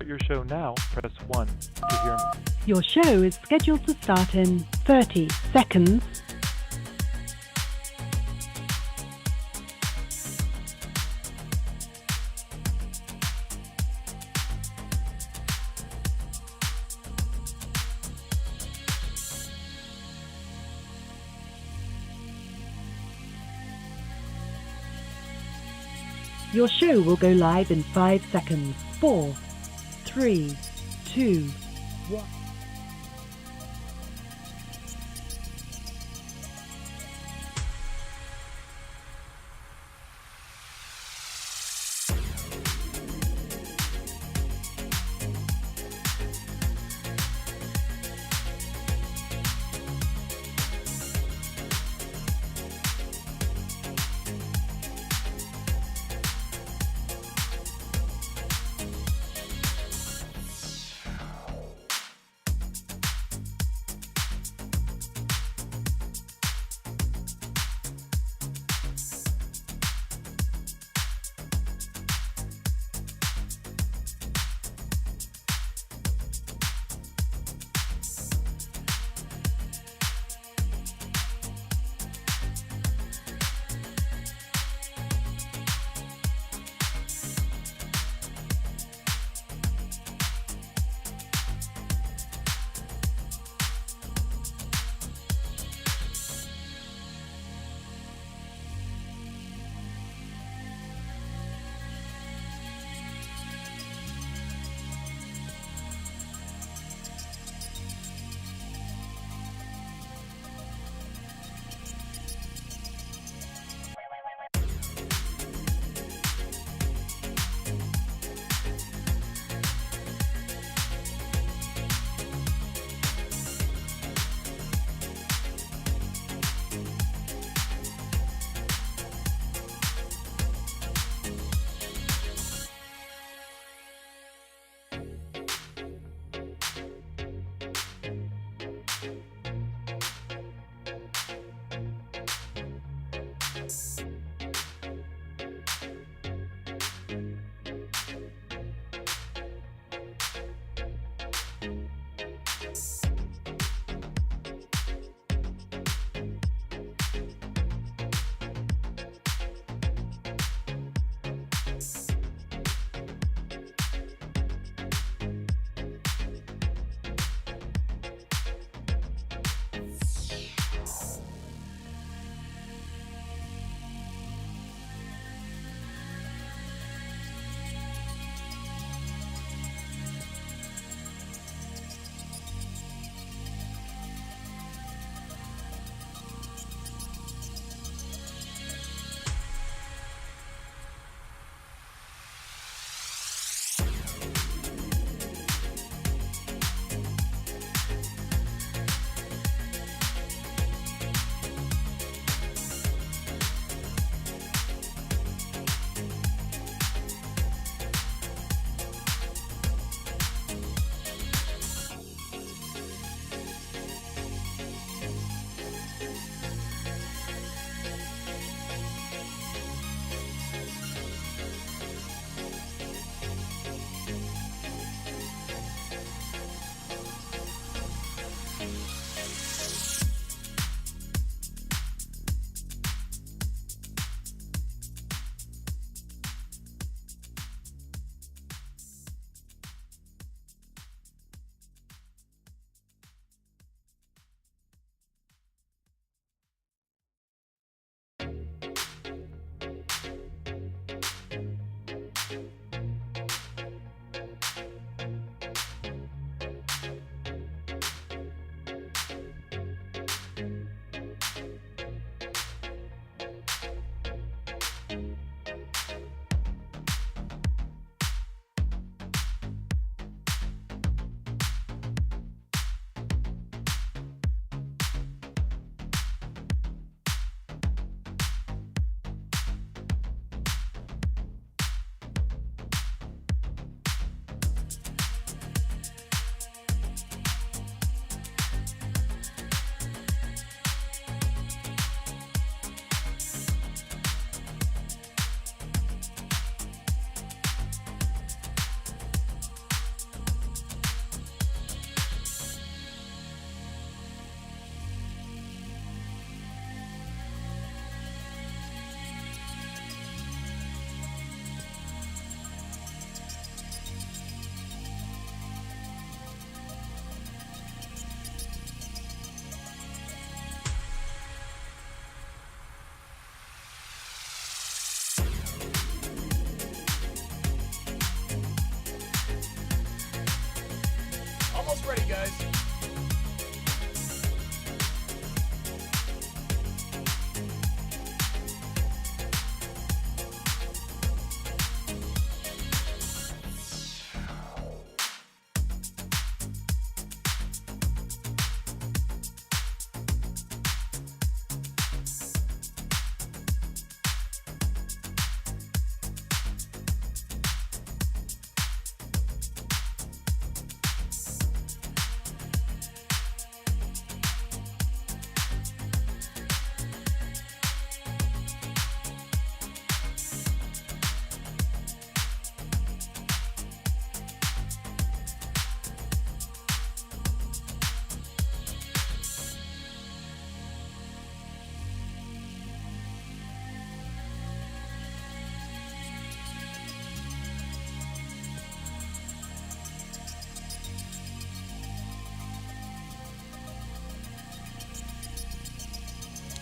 Your show now, press 1 to hear. Your show is scheduled to start in 30 seconds. Your show will go live in 5 seconds. 4, 3, 2, 1.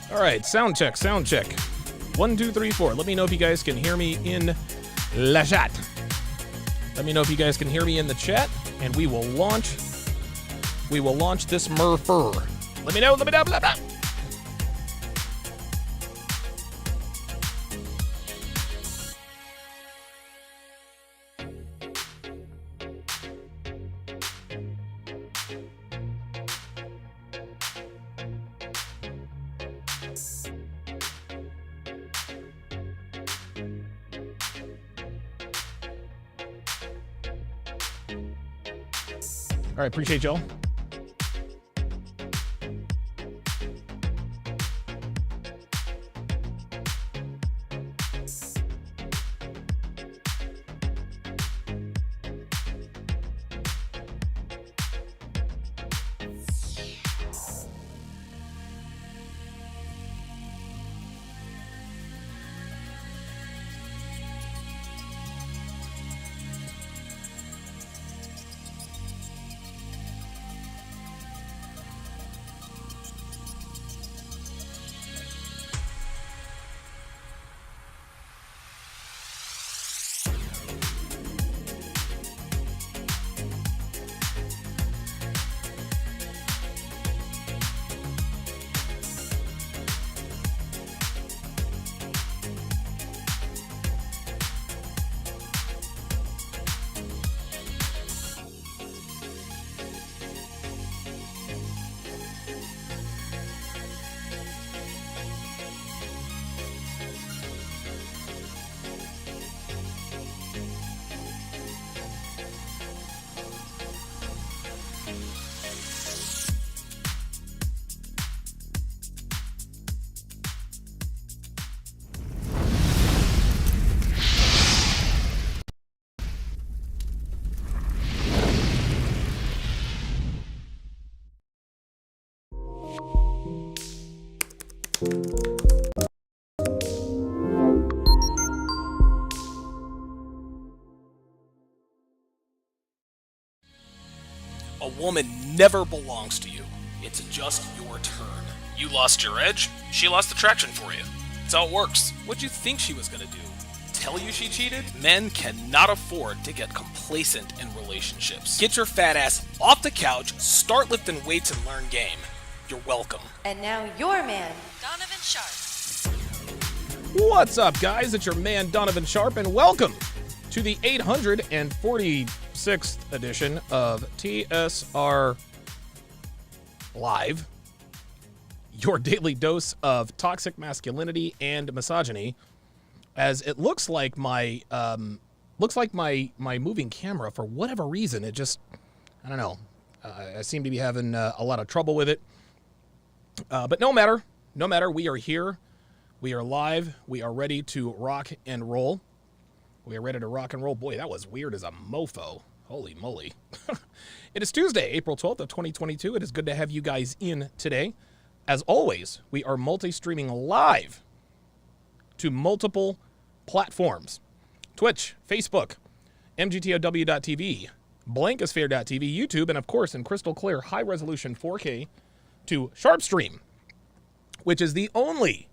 All right, sound check, sound check. 1, 2, 3, 4. Let me know if you guys can hear me in la chat. Let me know if you guys can hear me in the chat, and we will launch this murfur. Let me know, blah, blah, blah. All right, appreciate y'all. A woman never belongs to you. It's just your turn. You lost your edge, she lost attraction for you. That's how it works. What'd you think she was gonna do? Tell you she cheated? Men cannot afford to get complacent in relationships. Get your fat ass off the couch, start lifting weights, and learn game. You're welcome. And now your man, Donovan Sharp. What's up, guys? It's your man, Donovan Sharp, and welcome to the 846th edition of TSR Live, your daily dose of toxic masculinity and misogyny. As it looks like my moving camera, for whatever reason, it just, I don't know. I seem to be having a lot of trouble with it. But no matter, we are here. We are live. We are ready to rock and roll. We are ready to rock and roll. Boy, that was weird as a mofo. Holy moly. It is Tuesday, April 12th of 2022. It is good to have you guys in today. As always, we are multi-streaming live to multiple platforms. Twitch, Facebook, MGTOW.tv, Blankosphere.tv, YouTube, and of course in crystal clear high-resolution 4K to SharpStream, which is the only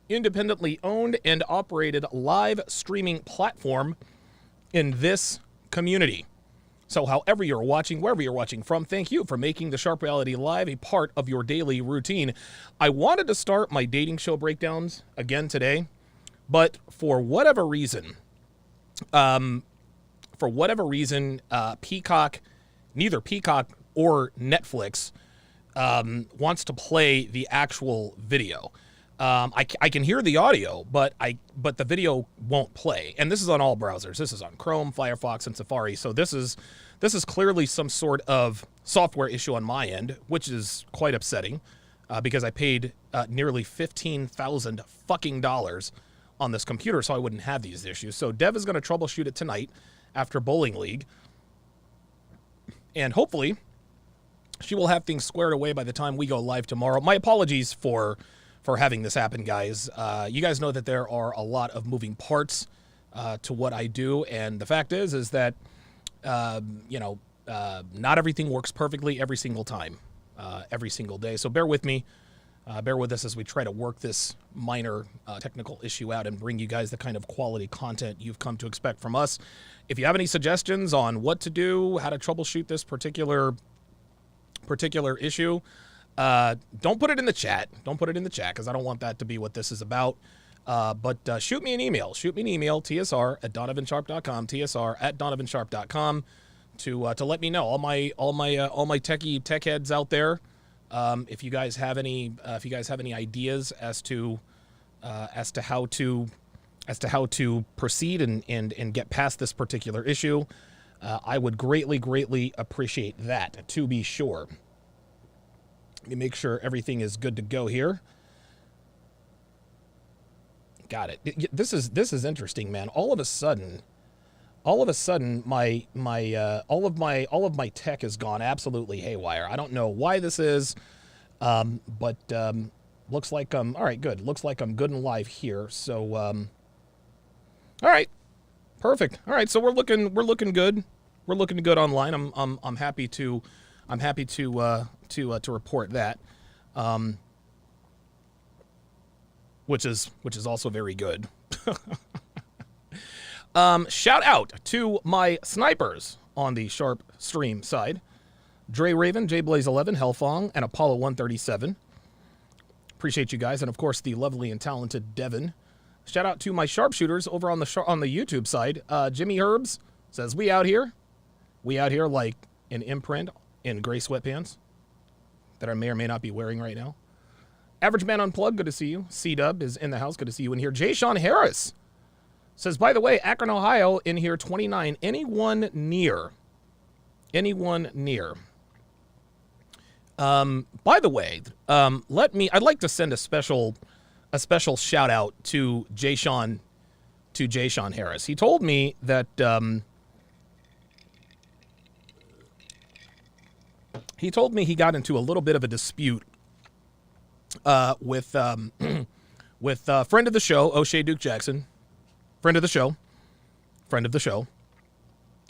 independently owned and operated live streaming platform in this community. So however you're watching, wherever you're watching from, thank you for making the Sharp Reality Live a part of your daily routine. I wanted to start my dating show breakdowns again today, but for whatever reason, Peacock, neither Peacock or Netflix wants to play the actual video. I can hear the audio, but the video won't play. And this is on all browsers. This is on Chrome, Firefox, and Safari. So this is clearly some sort of software issue on my end, which is quite upsetting because I paid nearly $15,000 fucking dollars on this computer so I wouldn't have these issues. So Dev is going to troubleshoot it tonight after Bowling League, and hopefully she will have things squared away by the time we go live tomorrow. My apologies for having this happen, guys. You guys know that there are a lot of moving parts to what I do, and the fact is that not everything works perfectly every single time, every single day. So bear with me. Bear with us as we try to work this minor technical issue out and bring you guys the kind of quality content you've come to expect from us. If you have any suggestions on what to do, how to troubleshoot this particular issue, don't put it in the chat. Don't put it in the chat because I don't want that to be what this is about. But shoot me an email. Shoot me an email, tsr@donovansharp.com, tsr@donovansharp.com, to let me know. All my tech heads out there. If you guys have any ideas as to how to proceed and get past this particular issue, I would greatly appreciate that, to be sure. Let me make sure everything is good to go here. Got it. This is interesting, man. All of a sudden, all of my tech has gone absolutely haywire. I don't know why this is, but looks like all right. Good. Looks like I'm good and live here. So, all right, perfect. All right, so we're looking good. We're looking good online. I'm happy to report that, which is also very good. Shout out to my snipers on the Sharp stream side: Dre Raven, J Blaze 11, Hellfong, and Apollo 137. Appreciate you guys, and of course the lovely and talented Devin. Shout out to my sharpshooters over on the YouTube side. Jimmy Herbs says, we out here like an imprint in gray sweatpants that I may or may not be wearing right now. Average Man Unplugged, good to see you. C-Dub is in the house, good to see you in here. Jay Sean Harris says, by the way, Akron, Ohio, in here 29. Anyone near? By the way, I'd like to send a special shout out to Jay Sean Harris. He told me that he got into a little bit of a dispute with friend of the show, O'Shea Duke Jackson. Friend of the show.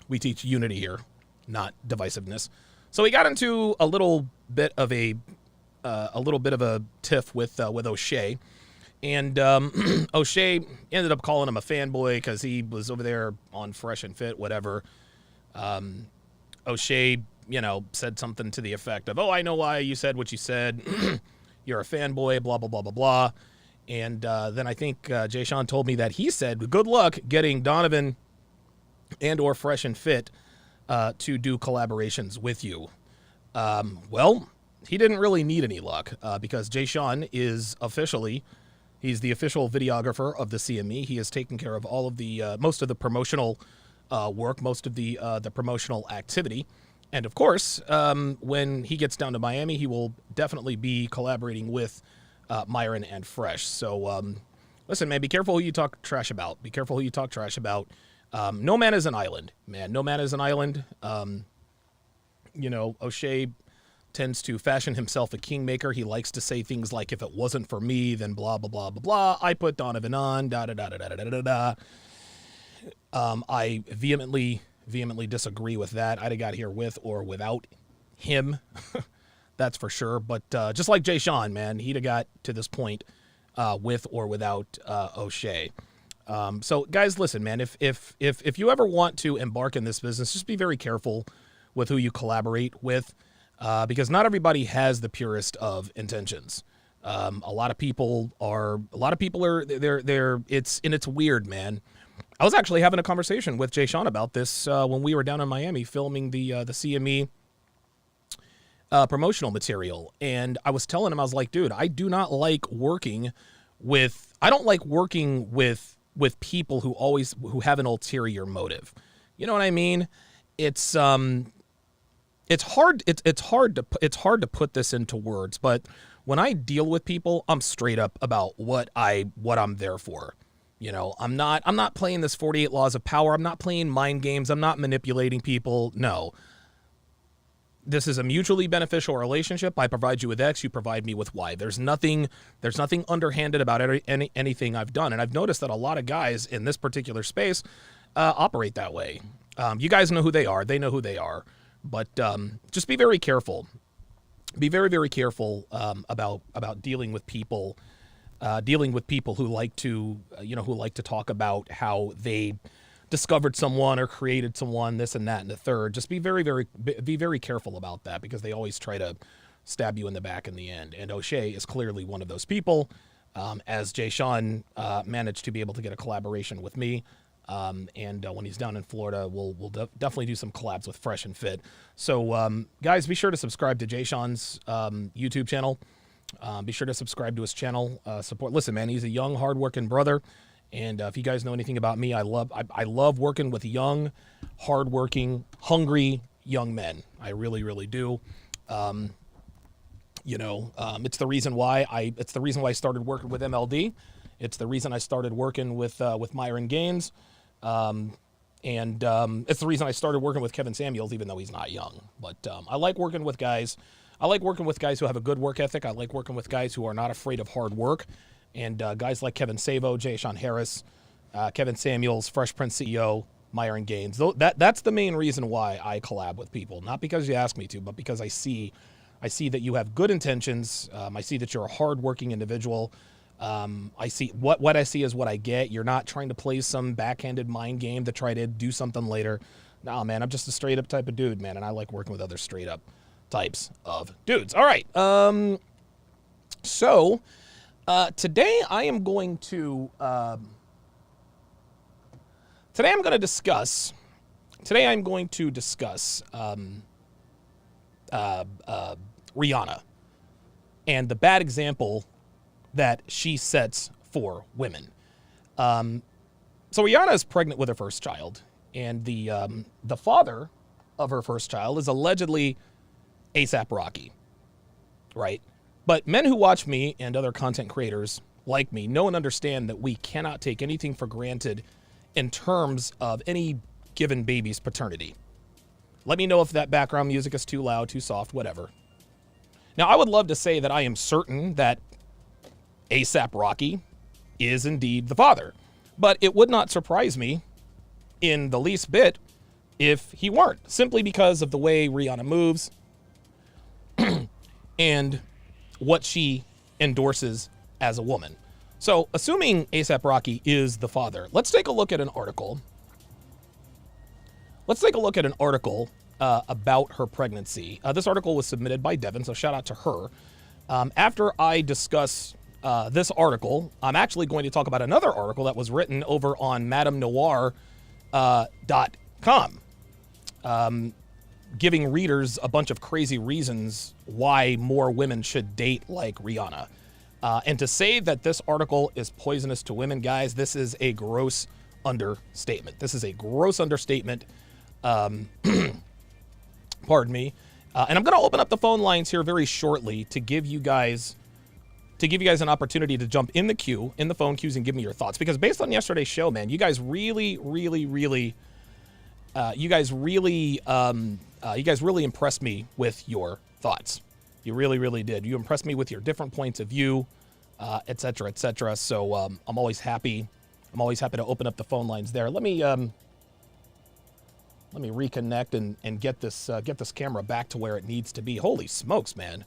We teach unity here, not divisiveness. So he got into a little bit of a tiff with O'Shea, and O'Shea ended up calling him a fanboy because he was over there on Fresh and Fit, whatever. O'Shea, said something to the effect of, "Oh, I know why you said what you said. You're a fanboy, blah blah blah blah blah." And then I think Jay Sean told me that he said, good luck getting Donovan and or Fresh and Fit to do collaborations with you. Well, he didn't really need any luck because Jay Sean is he's the official videographer of the CME. He has taken care of all of the most of the promotional work, most of the promotional activity. And of course, when he gets down to Miami, he will definitely be collaborating with Myron and Fresh. So, listen, man, be careful who you talk trash about. No man is an island, man. No man is an island. O'Shea tends to fashion himself a kingmaker. He likes to say things like, if it wasn't for me, then blah, blah, blah, blah, blah. I put Donovan on, da, da, da, da, da, da, da, da. I vehemently disagree with that. I'd have got here with or without him. That's for sure. But just like Jay Sean, man, he'd have got to this point with or without O'Shea. So guys, listen, man, if you ever want to embark in this business, just be very careful with who you collaborate with, because not everybody has the purest of intentions. A lot of people are it's weird, man. I was actually having a conversation with Jay Sean about this when we were down in Miami filming the CME promotional material. And I was telling him, I was like, dude, I don't like working with people who have an ulterior motive. You know what I mean? It's hard to put this into words, but when I deal with people, I'm straight up about what I'm there for. I'm not playing this 48 laws of power. I'm not playing mind games. I'm not manipulating people. No. This is a mutually beneficial relationship. I provide you with X, you provide me with Y. There's nothing underhanded about anything I've done. And I've noticed that a lot of guys in this particular space operate that way. You guys know who they are. They know who they are. But just be very careful. be very, very careful about dealing with people who like to talk about how they discovered someone or created someone, this and that and the third. Just be very careful about that, because they always try to stab you in the back in the end. And O'Shea is clearly one of those people. As Jay Sean managed to be able to get a collaboration with me. And when he's down in Florida, we'll definitely do some collabs with Fresh and Fit. So, guys, be sure to subscribe to Jay Sean's YouTube channel. Be sure to subscribe to his channel. Support. Listen, man, he's a young, hardworking brother. And if you guys know anything about me, I love working with young, hardworking, hungry young men. I really, really do. It's the reason why I started working with MLD. It's the reason I started working with Myron Gaines. It's the reason I started working with Kevin Samuels, even though he's not young. But I like working with guys. I like working with guys who have a good work ethic. I like working with guys who are not afraid of hard work. And guys like Kevin Savo, Jay Sean Harris, Kevin Samuels, Fresh Prince CEO, Myron Gaines. That's the main reason why I collab with people. Not because you ask me to, but because I see that you have good intentions. I see that you're a hardworking individual. I see what I see is what I get. You're not trying to play some backhanded mind game to try to do something later. Nah, man, I'm just a straight up type of dude, man, and I like working with other straight up types of dudes. All right. So today I'm going to discuss Rihanna and the bad example that she sets for women. So Rihanna is pregnant with her first child, and the father of her first child is allegedly A$AP Rocky, right? But men who watch me and other content creators like me know and understand that we cannot take anything for granted in terms of any given baby's paternity. Let me know if that background music is too loud, too soft, whatever. Now, I would love to say that I am certain that A$AP Rocky is indeed the father, but it would not surprise me in the least bit if he weren't, simply because of the way Rihanna moves and what she endorses as a woman. So, assuming A$AP Rocky is the father, let's take a look at an article. About her pregnancy. This article was submitted by Devin, so shout out to her. After I discuss this article, I'm actually going to talk about another article that was written over on MadameNoir.com, giving readers a bunch of crazy reasons why more women should date like Rihanna. And to say that this article is poisonous to women, guys, this is a gross understatement. Pardon me. And I'm going to open up the phone lines here very shortly to give you guys an opportunity to jump in the phone queues and give me your thoughts. Because based on yesterday's show, man, you guys really impressed me with your thoughts. You really, really did. You impressed me with your different points of view, et cetera, et cetera. So I'm always happy to open up the phone lines there. Let me reconnect and get this camera back to where it needs to be. Holy smokes, man.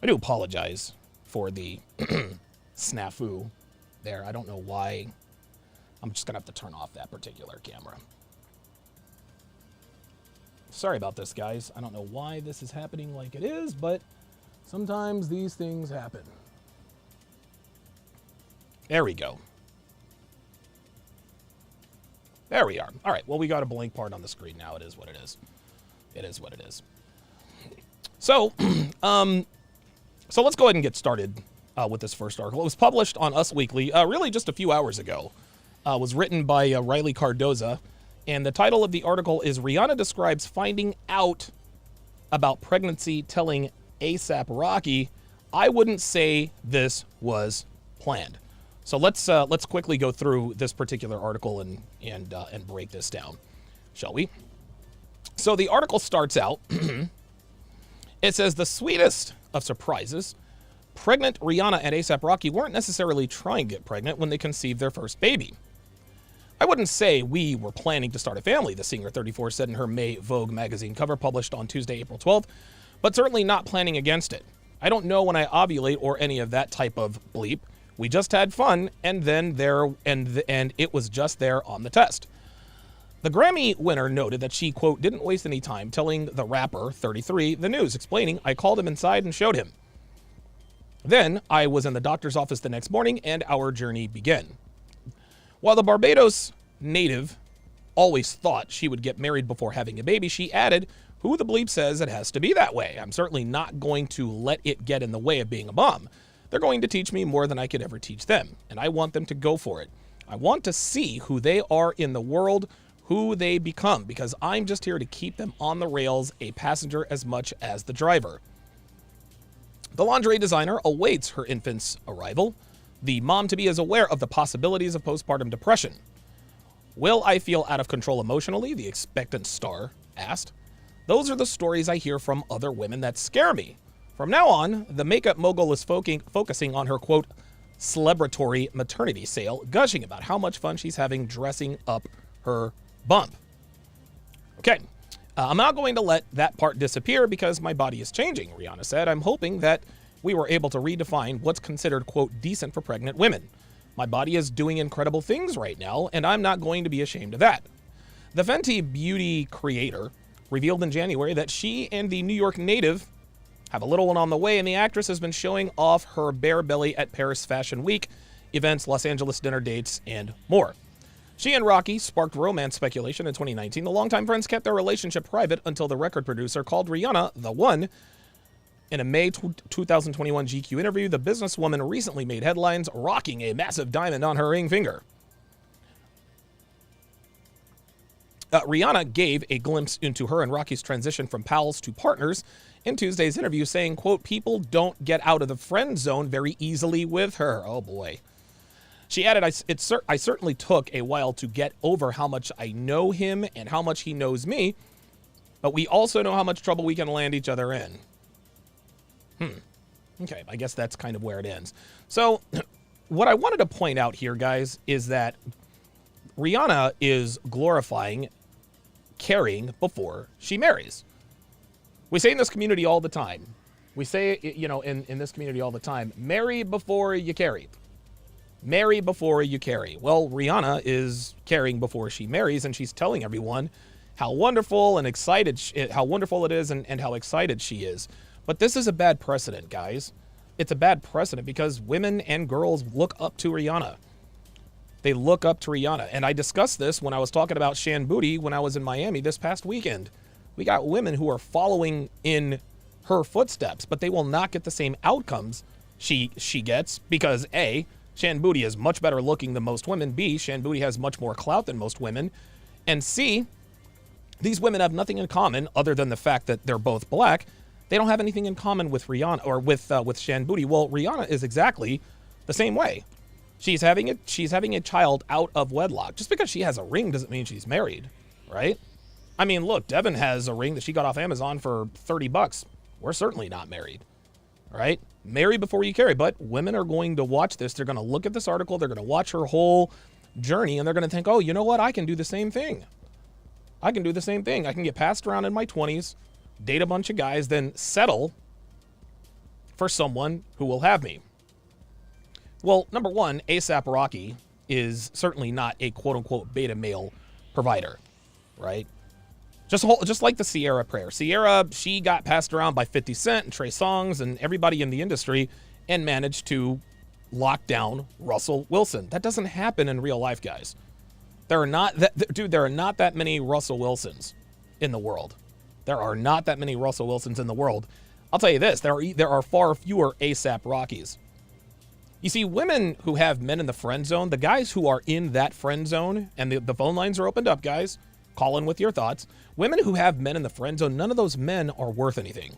I do apologize for the snafu there. I don't know why. I'm just going to have to turn off that particular camera. Sorry about this, guys. I don't know why this is happening like it is, but sometimes these things happen. There we go. There we are. All right. Well, we got a blank part on the screen now. It is what it is. It is what it is. So, so let's go ahead and get started with this first article. It was published on Us Weekly, really just a few hours ago. It was written by Riley Cardoza, and the title of the article is "Rihanna describes finding out about pregnancy, telling A$AP Rocky, I wouldn't say this was planned." So let's quickly go through this particular article and break this down, shall we? So the article starts out. It says, the sweetest of surprises, pregnant Rihanna and A$AP Rocky weren't necessarily trying to get pregnant when they conceived their first baby. I wouldn't say we were planning to start a family, the singer 34 said in her May Vogue magazine cover published on Tuesday, April 12th. but certainly not planning against it. I don't know when I ovulate or any of that type of bleep. We just had fun, and then and it was just there on the test. The Grammy winner noted that she, quote, didn't waste any time telling the rapper, 33, the news, explaining, I called him inside and showed him. Then I was in the doctor's office the next morning, and our journey began. While the Barbados native always thought she would get married before having a baby, she added, who the bleep says it has to be that way? I'm certainly not going to let it get in the way of being a mom. They're going to teach me more than I could ever teach them, and I want them to go for it. I want to see who they are in the world, who they become, because I'm just here to keep them on the rails, a passenger as much as the driver. The lingerie designer awaits her infant's arrival. The mom-to-be is aware of the possibilities of postpartum depression. Will I feel out of control emotionally? The expectant star asked. Those are the stories I hear from other women that scare me. From now on, the makeup mogul is focusing on her, quote, celebratory maternity sale, gushing about how much fun she's having dressing up her bump. Okay, I'm not going to let that part disappear because my body is changing, Rihanna said. I'm hoping that we were able to redefine what's considered, quote, decent for pregnant women. My body is doing incredible things right now, and I'm not going to be ashamed of that. The Fenty Beauty creator revealed in January that she and the New York native have a little one on the way, and the actress has been showing off her bare belly at Paris Fashion Week events, Los Angeles dinner dates, and more. She and Rocky sparked romance speculation in 2019. The longtime friends kept their relationship private until the record producer called Rihanna the one. In a May 2021 GQ interview, the businesswoman recently made headlines, rocking a massive diamond on her ring finger. Rihanna gave a glimpse into her and Rocky's transition from pals to partners in Tuesday's interview, saying, quote, people don't get out of the friend zone very easily with her. Oh, boy. She added, I certainly took a while to get over how much I know him and how much he knows me, but we also know how much trouble we can land each other in. Okay, I guess that's kind of where it ends. So what I wanted to point out here, guys, is that Rihanna is glorifying carrying before she marries. We say in this community all the time, we say, you know, in this community all the time, marry before you carry. Marry before you carry. Well, Rihanna is carrying before she marries, and she's telling everyone how wonderful and excited, how wonderful it is and how excited she is. But this is a bad precedent, guys. It's a bad precedent because women and girls look up to Rihanna. They look up to Rihanna. And I discussed this when I was talking about Shan Booty when I was in Miami this past weekend. We got women who are following in her footsteps, but they will not get the same outcomes she gets because A, Shan Booty is much better looking than most women. B, Shan Booty has much more clout than most women. And C, these women have nothing in common other than the fact that they're both black. They don't have anything in common with Rihanna or with Shan Booty. Well, Rihanna is exactly the same way. She's having a child out of wedlock. Just because she has a ring doesn't mean she's married, right? I mean, look, Devin has a ring that she got off Amazon for $30. We're certainly not married, right? Marry before you carry. But women are going to watch this. They're going to look at this article. They're going to watch her whole journey, and they're going to think, oh, you know what? I can do the same thing. I can do the same thing. I can get passed around in my 20s, date a bunch of guys, then settle for someone who will have me. Well, number one, A$AP Rocky is certainly not a quote-unquote beta male provider, right? Just like the Sierra prayer. Sierra, she got passed around by 50 Cent and Trey Songz and everybody in the industry and managed to lock down Russell Wilson. That doesn't happen in real life, guys. There are not that many Russell Wilsons in the world. There are not that many Russell Wilsons in the world. I'll tell you this, there are far fewer A$AP Rockies. You see, women who have men in the friend zone, the guys who are in that friend zone, and the phone lines are opened up, guys, call in with your thoughts. Women who have men in the friend zone, none of those men are worth anything.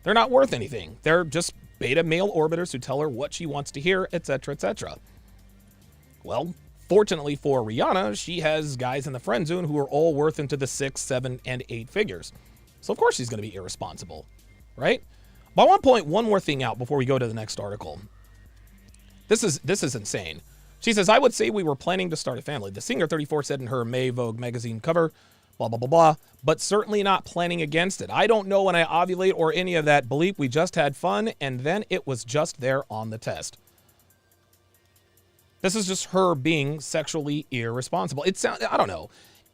They're not worth anything. They're just beta male orbiters who tell her what she wants to hear, etc., etc. Well, fortunately for Rihanna, she has guys in the friend zone who are all worth into the 6, 7, and 8 figures. So of course she's going to be irresponsible, right? But I want to point one more thing out before we go to the next article. This is insane. She says, I would say we were planning to start a family. The singer 34 said in her May Vogue magazine cover blah, blah, blah, blah, but certainly not planning against it. I don't know when I ovulate or any of that bleep. We just had fun, and then it was just there on the test. This is just her being sexually irresponsible. I don't know.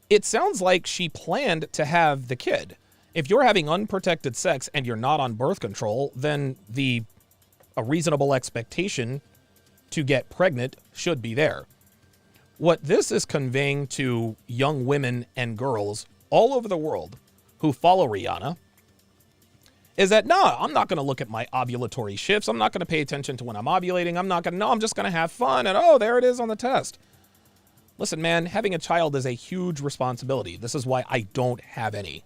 It sounds like she planned to have the kid. If you're having unprotected sex and you're not on birth control, then a reasonable expectation to get pregnant should be there. What this is conveying to young women and girls all over the world who follow Rihanna is that, no, I'm not going to look at my ovulatory shifts. I'm not going to pay attention to when I'm ovulating. I'm just going to have fun. And oh, there it is on the test. Listen, man, having a child is a huge responsibility. This is why I don't have any.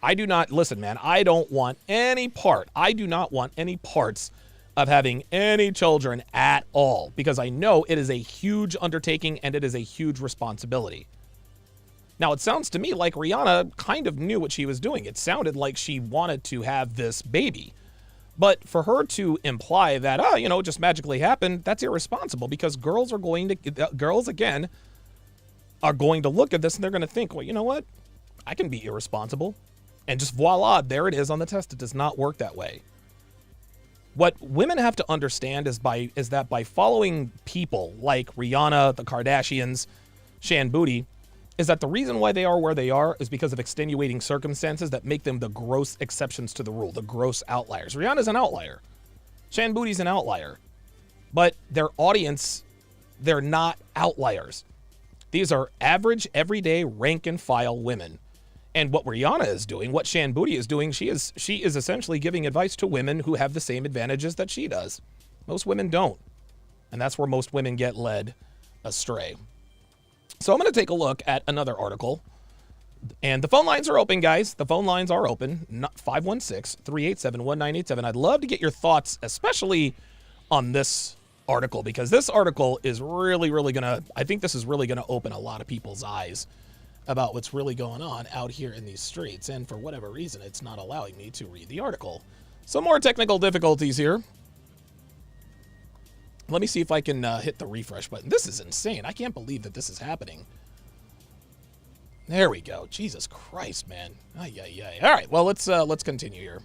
I do not want any part. I do not want any parts of having any children at all, because I know it is a huge undertaking and it is a huge responsibility. Now, it sounds to me like Rihanna kind of knew what she was doing. It sounded like she wanted to have this baby. But for her to imply that, it just magically happened, that's irresponsible, because girls, again, are going to look at this and they're going to think, well, you know what? I can be irresponsible. And just voila, there it is on the test. It does not work that way. What women have to understand is that by following people like Rihanna, the Kardashians, Shan Booty, is that the reason why they are where they are is because of extenuating circumstances that make them the gross exceptions to the rule, the gross outliers. Rihanna's an outlier. Shan Booty's an outlier. But their audience, they're not outliers. These are average, everyday, rank and file women. And what Rihanna is doing, what Shan Booty is doing, she is essentially giving advice to women who have the same advantages that she does. Most women don't. And that's where most women get led astray. So I'm going to take a look at another article. And the phone lines are open, guys. The phone lines are open. 516-387-1987. I'd love to get your thoughts, especially on this article, because this article is really going to, I think this is really going to open a lot of people's eyes about what's really going on out here in these streets. And for whatever reason, it's not allowing me to read the article. Some more technical difficulties here. Let me see if I can hit the refresh button. This is insane. I can't believe that this is happening. There we go. Jesus Christ, man. Ay, ay, ay. All right, well, let's continue here.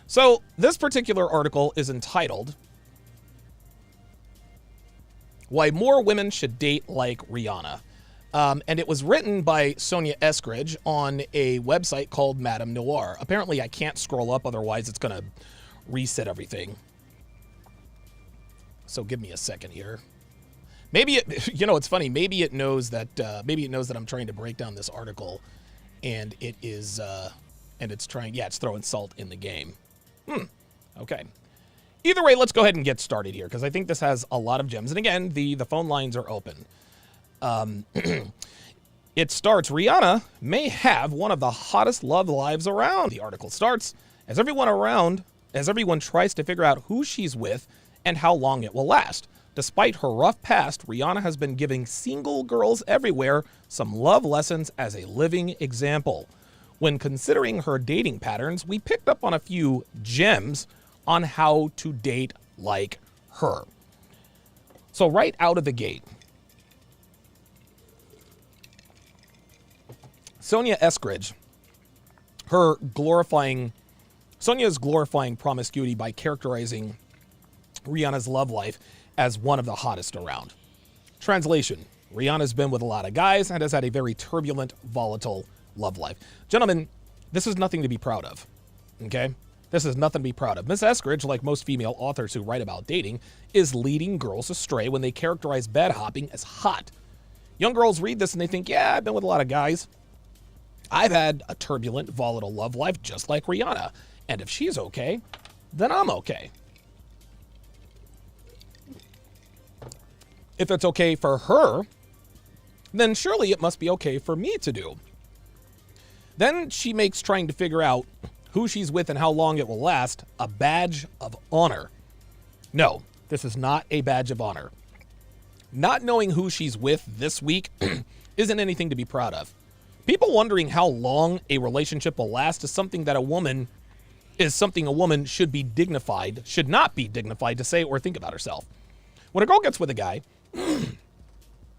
So this particular article is entitled, Why More Women Should Date Like Rihanna. And it was written by Sonia Eskridge on a website called Madame Noir. Apparently, I can't scroll up, otherwise it's going to reset everything. So give me a second here. Maybe it's funny. Maybe it knows that I'm trying to break down this article, and it's throwing salt in the game. Okay. Either way, let's go ahead and get started here, because I think this has a lot of gems. And again, the phone lines are open. It starts, Rihanna may have one of the hottest love lives around. The article starts, as everyone tries to figure out who she's with and how long it will last. Despite her rough past, Rihanna has been giving single girls everywhere some love lessons as a living example. When considering her dating patterns, we picked up on a few gems on how to date like her. So right out of the gate, Sonia Eskridge, Sonia's glorifying promiscuity by characterizing Rihanna's love life as one of the hottest around. Translation: Rihanna's been with a lot of guys and has had a very turbulent, volatile love life. Gentlemen, this is nothing to be proud of, okay? This is nothing to be proud of. Miss Eskridge, like most female authors who write about dating, is leading girls astray when they characterize bed hopping as hot. Young girls read this and they think, yeah, I've been with a lot of guys. I've had a turbulent, volatile love life just like Rihanna. And if she's okay, then I'm okay. If it's okay for her, then surely it must be okay for me to do. Then she makes trying to figure out who she's with and how long it will last a badge of honor. No, this is not a badge of honor. Not knowing who she's with this week isn't anything to be proud of. People wondering how long a relationship will last is something a woman should not be dignified to say or think about herself. When a girl gets with a guy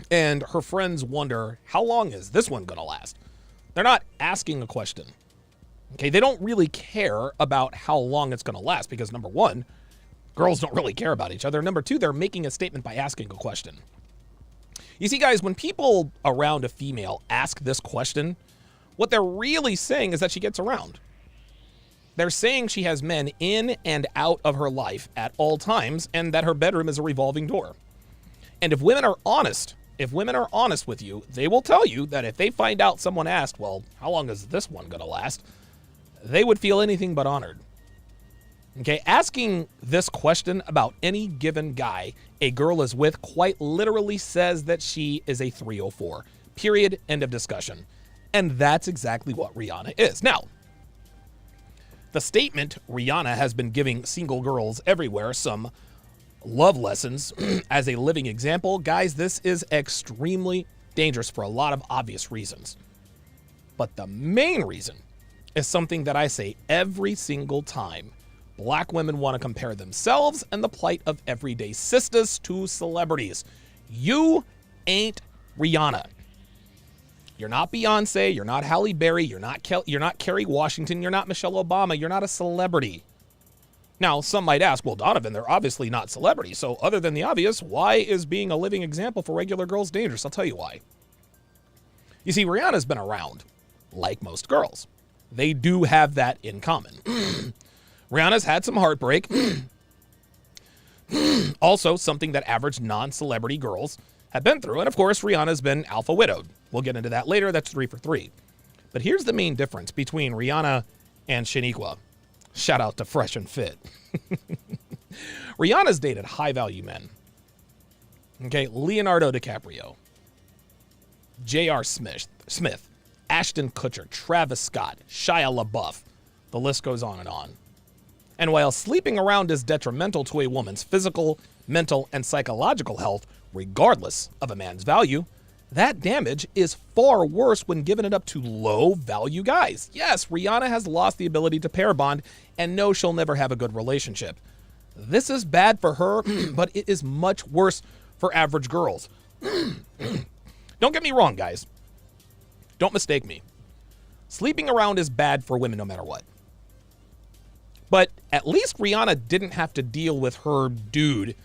And her friends wonder, how long is this one going to last? They're not asking a question. Okay, they don't really care about how long it's going to last because, number one, girls don't really care about each other. Number two, they're making a statement by asking a question. You see, guys, when people around a female ask this question, what they're really saying is that she gets around. They're saying she has men in and out of her life at all times and that her bedroom is a revolving door. And if women are honest with you, they will tell you that if they find out someone asked, well, how long is this one going to last? They would feel anything but honored. Okay, asking this question about any given guy a girl is with quite literally says that she is a 304. Period. End of discussion. And that's exactly what Rihanna is. Now, the statement Rihanna has been giving single girls everywhere some love lessons as a living example, guys, this is extremely dangerous for a lot of obvious reasons. But the main reason is something that I say every single time. Black women want to compare themselves and the plight of everyday sisters to celebrities. You ain't Rihanna. You're not Beyonce. You're not Halle Berry. You're not Kerry Washington. You're not Michelle Obama. You're not a celebrity. Now, some might ask, well, Donovan, they're obviously not celebrities. So other than the obvious, why is being a living example for regular girls dangerous? I'll tell you why. You see, Rihanna's been around, like most girls. They do have that in common. Rihanna's had some heartbreak. Also, something that average non-celebrity girls have been through. And of course, Rihanna's been alpha widowed. We'll get into that later. That's 3 for 3. But here's the main difference between Rihanna and Shaniqua. Shout out to Fresh and Fit. Rihanna's dated high-value men. Okay, Leonardo DiCaprio, J.R. Smith, Ashton Kutcher, Travis Scott, Shia LaBeouf. The list goes on and on. And while sleeping around is detrimental to a woman's physical, mental, and psychological health, regardless of a man's value, that damage is far worse when given it up to low-value guys. Yes, Rihanna has lost the ability to pair bond, and no, she'll never have a good relationship. This is bad for her, but it is much worse for average girls. Don't get me wrong, guys. Don't mistake me. Sleeping around is bad for women no matter what. But at least Rihanna didn't have to deal with her dude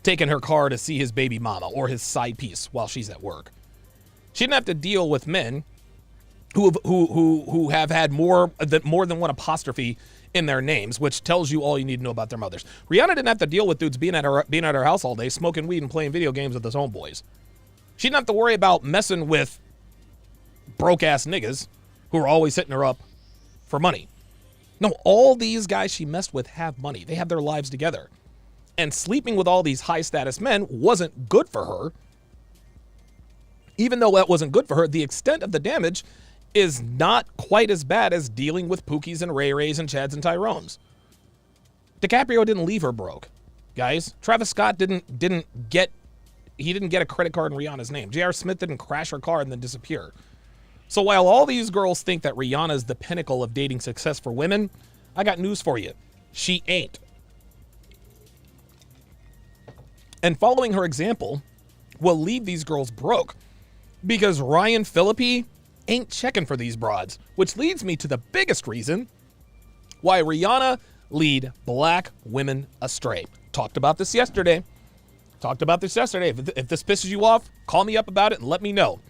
taking her car to see his baby mama or his side piece while she's at work. She didn't have to deal with men who have had more than one apostrophe in their names, which tells you all you need to know about their mothers. Rihanna didn't have to deal with dudes being at her house all day, smoking weed and playing video games with his homeboys. She didn't have to worry about messing with broke-ass niggas who are always hitting her up for money. No, all these guys she messed with have money. They have their lives together. And sleeping with all these high-status men wasn't good for her. Even though that wasn't good for her, the extent of the damage is not quite as bad as dealing with Pookies and Ray Rays and Chads and Tyrones. DiCaprio didn't leave her broke, guys. Travis Scott didn't get a credit card in Rihanna's name. J.R. Smith didn't crash her car and then disappear. So while all these girls think that Rihanna is the pinnacle of dating success for women, I got news for you. She ain't. And following her example will leave these girls broke because Ryan Phillippe ain't checking for these broads, which leads me to the biggest reason why Rihanna lead black women astray. Talked about this yesterday. If this pisses you off, call me up about it and let me know.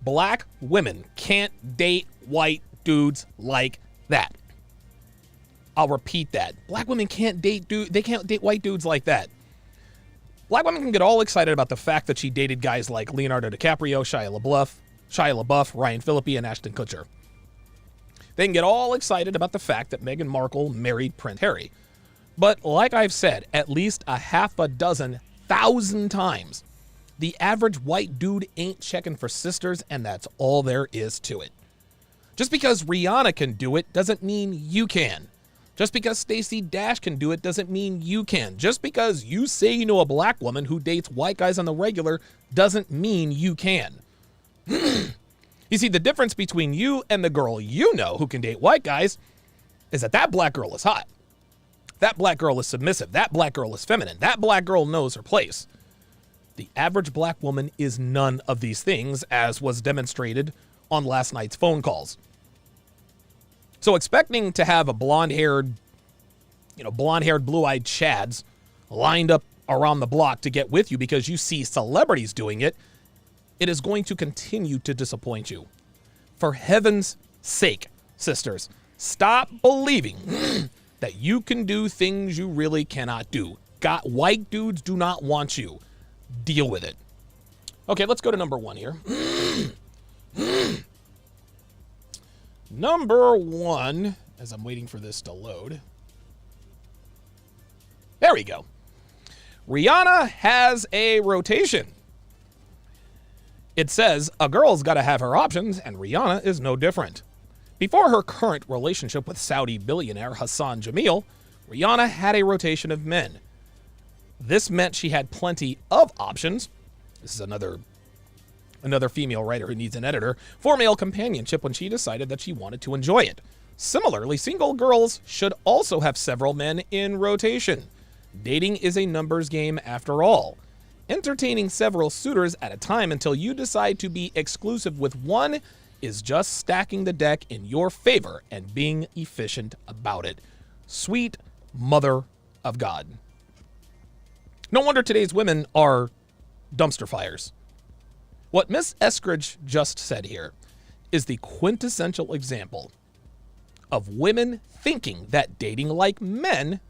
Black women can't date white dudes like that. I'll repeat that. Black women can't date white dudes like that. Black women can get all excited about the fact that she dated guys like Leonardo DiCaprio, Shia LaBeouf, Ryan Phillippe, and Ashton Kutcher. They can get all excited about the fact that Meghan Markle married Prince Harry. But like I've said, at least a half a dozen thousand times, the average white dude ain't checking for sisters, and that's all there is to it. Just because Rihanna can do it doesn't mean you can. Just because Stacey Dash can do it doesn't mean you can. Just because you say you know a black woman who dates white guys on the regular doesn't mean you can. You see, the difference between you and the girl you know who can date white guys is that black girl is hot. That black girl is submissive. That black girl is feminine. That black girl knows her place. The average black woman is none of these things, as was demonstrated on last night's phone calls. So expecting to have a blonde-haired, blue-eyed chads lined up around the block to get with you because you see celebrities doing it, it is going to continue to disappoint you. For heaven's sake, sisters, stop believing that you can do things you really cannot do. White dudes do not want you. Deal with it. Okay, let's go to number one here. Number one, as I'm waiting for this to load. There we go. Rihanna has a rotation. It says a girl's got to have her options, and Rihanna is no different. Before her current relationship with Saudi billionaire Hassan Jameel, Rihanna had a rotation of men. This meant she had plenty of options. This is another female writer who needs an editor for male companionship when she decided that she wanted to enjoy it. Similarly, single girls should also have several men in rotation. Dating is a numbers game after all. Entertaining several suitors at a time until you decide to be exclusive with one is just stacking the deck in your favor and being efficient about it. Sweet mother of God. No wonder today's women are dumpster fires. What Miss Eskridge just said here is the quintessential example of women thinking that dating like men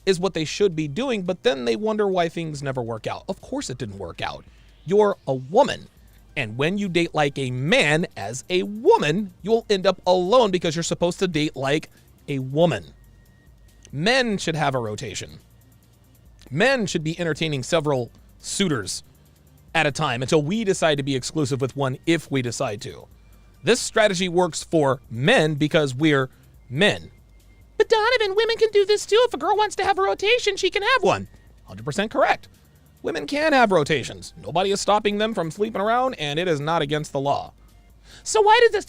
is what they should be doing, but then they wonder why things never work out. Of course it didn't work out. You're a woman. And when you date like a man as a woman, you'll end up alone because you're supposed to date like a woman. Men should have a rotation. Men should be entertaining several suitors at a time until we decide to be exclusive with one if we decide to. This strategy works for men because we're men. But Donovan, women can do this too. If a girl wants to have a rotation, she can have one. 100% correct. Women can have rotations. Nobody is stopping them from sleeping around, and it is not against the law. So why does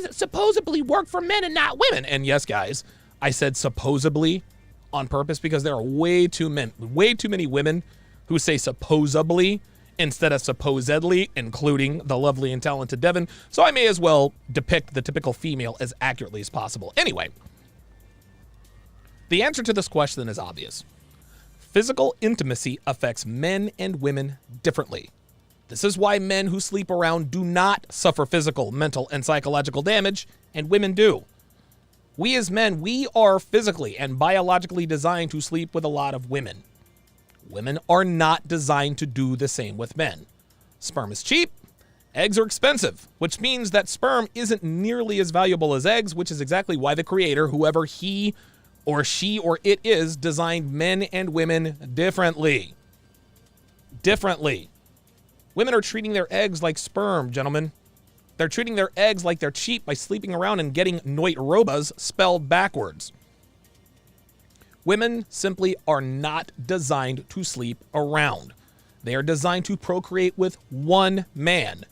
it supposedly work for men and not women? And yes, guys, I said supposedly on purpose because there are way too many women who say supposedly instead of supposedly, including the lovely and talented Devin. So I may as well depict the typical female as accurately as possible. Anyway, the answer to this question is obvious. Physical intimacy affects men and women differently. This is why men who sleep around do not suffer physical, mental, and psychological damage, and women do. We as men, we are physically and biologically designed to sleep with a lot of women. Women are not designed to do the same with men. Sperm is cheap, eggs are expensive, which means that sperm isn't nearly as valuable as eggs, which is exactly why the creator, whoever he or she or it is, designed men and women differently. Differently. Women are treating their eggs like sperm, gentlemen. They're treating their eggs like they're cheap by sleeping around and getting noit-robas spelled backwards. Women simply are not designed to sleep around. They are designed to procreate with one man.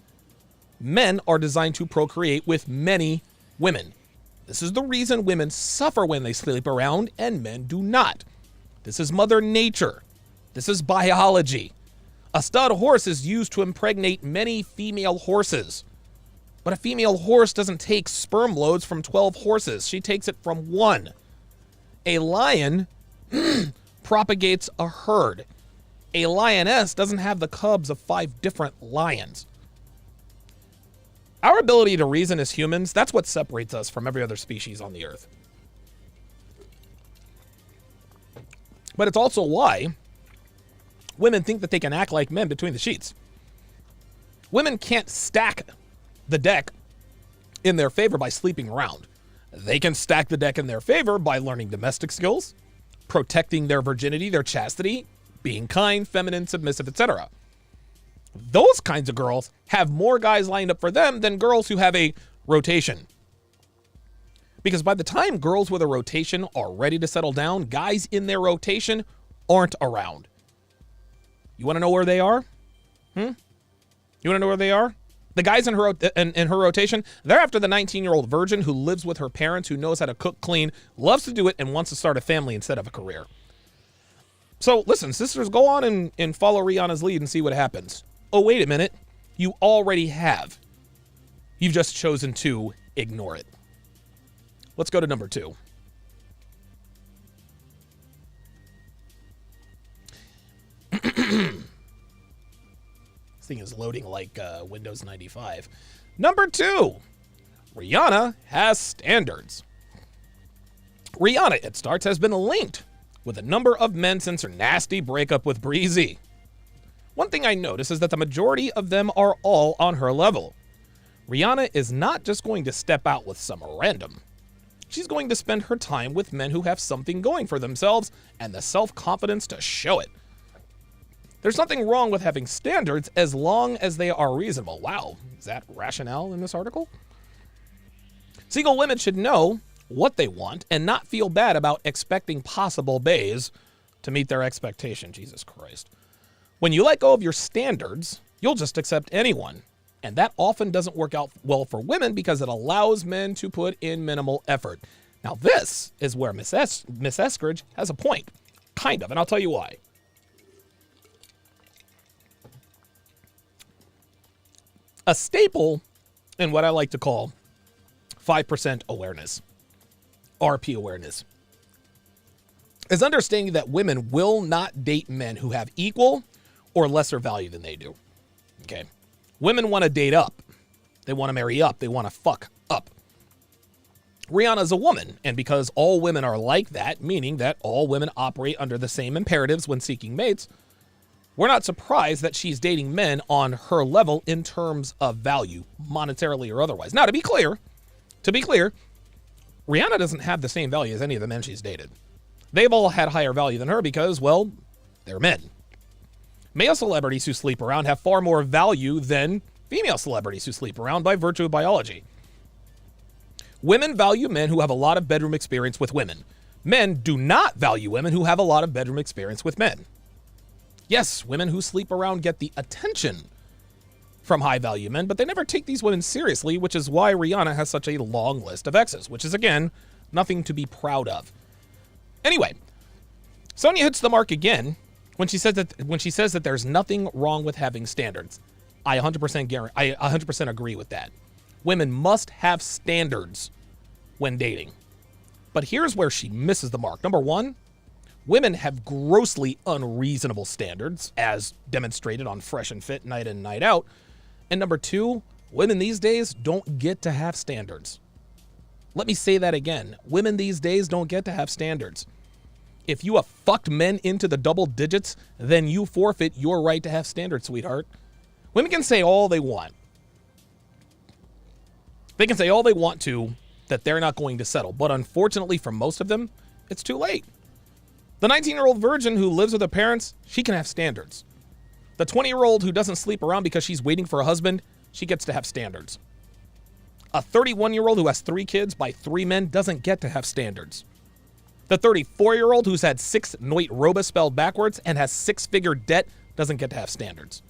Men are designed to procreate with many women. This is the reason women suffer when they sleep around and men do not. This is Mother Nature. This is biology. A stud horse is used to impregnate many female horses. But a female horse doesn't take sperm loads from 12 horses. She takes it from one. A lion propagates a herd. A lioness doesn't have the cubs of 5 different lions. Our ability to reason as humans, that's what separates us from every other species on the earth. But it's also why women think that they can act like men between the sheets. Women can't stack the deck in their favor by sleeping around. They can stack the deck in their favor by learning domestic skills, protecting their virginity, their chastity, being kind, feminine, submissive, etc. Those kinds of girls have more guys lined up for them than girls who have a rotation. Because by the time girls with a rotation are ready to settle down, guys in their rotation aren't around. You want to know where they are? You want to know where they are? The guys in her rotation, they're after the 19-year-old virgin who lives with her parents, who knows how to cook clean, loves to do it, and wants to start a family instead of a career. So listen, sisters, go on and follow Rihanna's lead and see what happens. Oh, wait a minute. You already have. You've just chosen to ignore it. Let's go to number 2. This thing is loading like Windows 95. Number 2. Rihanna has standards. Rihanna, it starts, has been linked with a number of men since her nasty breakup with Breezy. One thing I notice is that the majority of them are all on her level. Rihanna is not just going to step out with some random. She's going to spend her time with men who have something going for themselves and the self-confidence to show it. There's nothing wrong with having standards as long as they are reasonable. Wow, is that rationale in this article? Single women should know what they want and not feel bad about expecting possible bays to meet their expectation. Jesus Christ. When you let go of your standards, you'll just accept anyone. And that often doesn't work out well for women because it allows men to put in minimal effort. Now, this is where Miss Eskridge has a point. Kind of, and I'll tell you why. A staple in what I like to call 5% awareness, RP awareness, is understanding that women will not date men who have equal or lesser value than they do. Okay. Women want to date up. They want to marry up. They want to fuck up. Rihanna's a woman, and because all women are like that, meaning that all women operate under the same imperatives when seeking mates, we're not surprised that she's dating men on her level in terms of value, monetarily or otherwise. Now, to be clear, Rihanna doesn't have the same value as any of the men she's dated. They've all had higher value than her because, well, they're men. Male celebrities who sleep around have far more value than female celebrities who sleep around by virtue of biology. Women value men who have a lot of bedroom experience with women. Men do not value women who have a lot of bedroom experience with men. Yes, women who sleep around get the attention from high-value men, but they never take these women seriously, which is why Rihanna has such a long list of exes, which is, again, nothing to be proud of. Anyway, Sonia hits the mark again when she says that there's nothing wrong with having standards. I 100% agree with that. Women must have standards when dating. But here's where she misses the mark. Number 1, women have grossly unreasonable standards, as demonstrated on Fresh and Fit night in, night out. And number 2, women these days don't get to have standards. Let me say that again. Women these days don't get to have standards. If you have fucked men into the double digits, then you forfeit your right to have standards, sweetheart. Women can say all they want. They can say all they want to that they're not going to settle. But unfortunately for most of them, it's too late. The 19-year-old virgin who lives with her parents, she can have standards. The 20-year-old who doesn't sleep around because she's waiting for a husband, she gets to have standards. A 31-year-old who has 3 kids by 3 men doesn't get to have standards. The 34-year-old who's had 6 Noit Roba spelled backwards and has 6-figure debt doesn't get to have standards.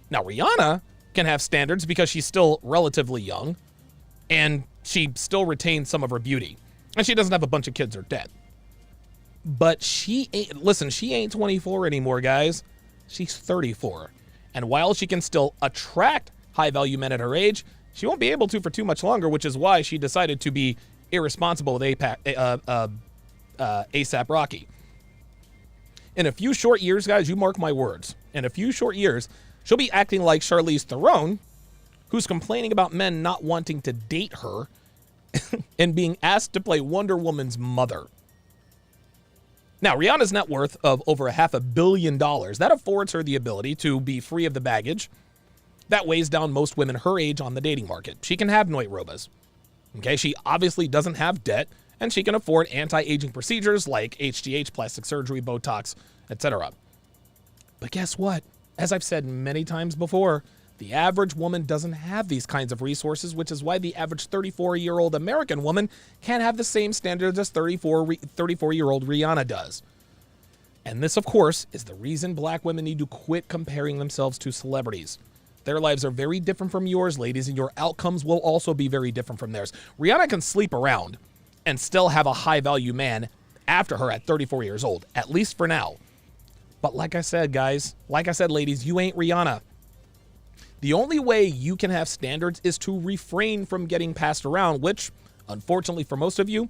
Now, Rihanna can have standards because she's still relatively young and she still retains some of her beauty. And she doesn't have a bunch of kids or debt. But she ain't 24 anymore, guys. She's 34. And while she can still attract high-value men at her age, she won't be able to for too much longer, which is why she decided to be irresponsible with A$AP Rocky. In a few short years, guys, you mark my words, in a few short years, she'll be acting like Charlize Theron, who's complaining about men not wanting to date her and being asked to play Wonder Woman's mother. Now, Rihanna's net worth of over $500 million, that affords her the ability to be free of the baggage that weighs down most women her age on the dating market. She can have Noit Robas. Okay, she obviously doesn't have debt, and she can afford anti-aging procedures like HGH, plastic surgery, Botox, etc. But guess what? As I've said many times before, the average woman doesn't have these kinds of resources, which is why the average 34-year-old American woman can't have the same standards as 34-year-old Rihanna does. And this, of course, is the reason black women need to quit comparing themselves to celebrities. Their lives are very different from yours, ladies, and your outcomes will also be very different from theirs. Rihanna can sleep around and still have a high-value man after her at 34 years old, at least for now. But like I said, guys, ladies, you ain't Rihanna. The only way you can have standards is to refrain from getting passed around, which, unfortunately for most of you,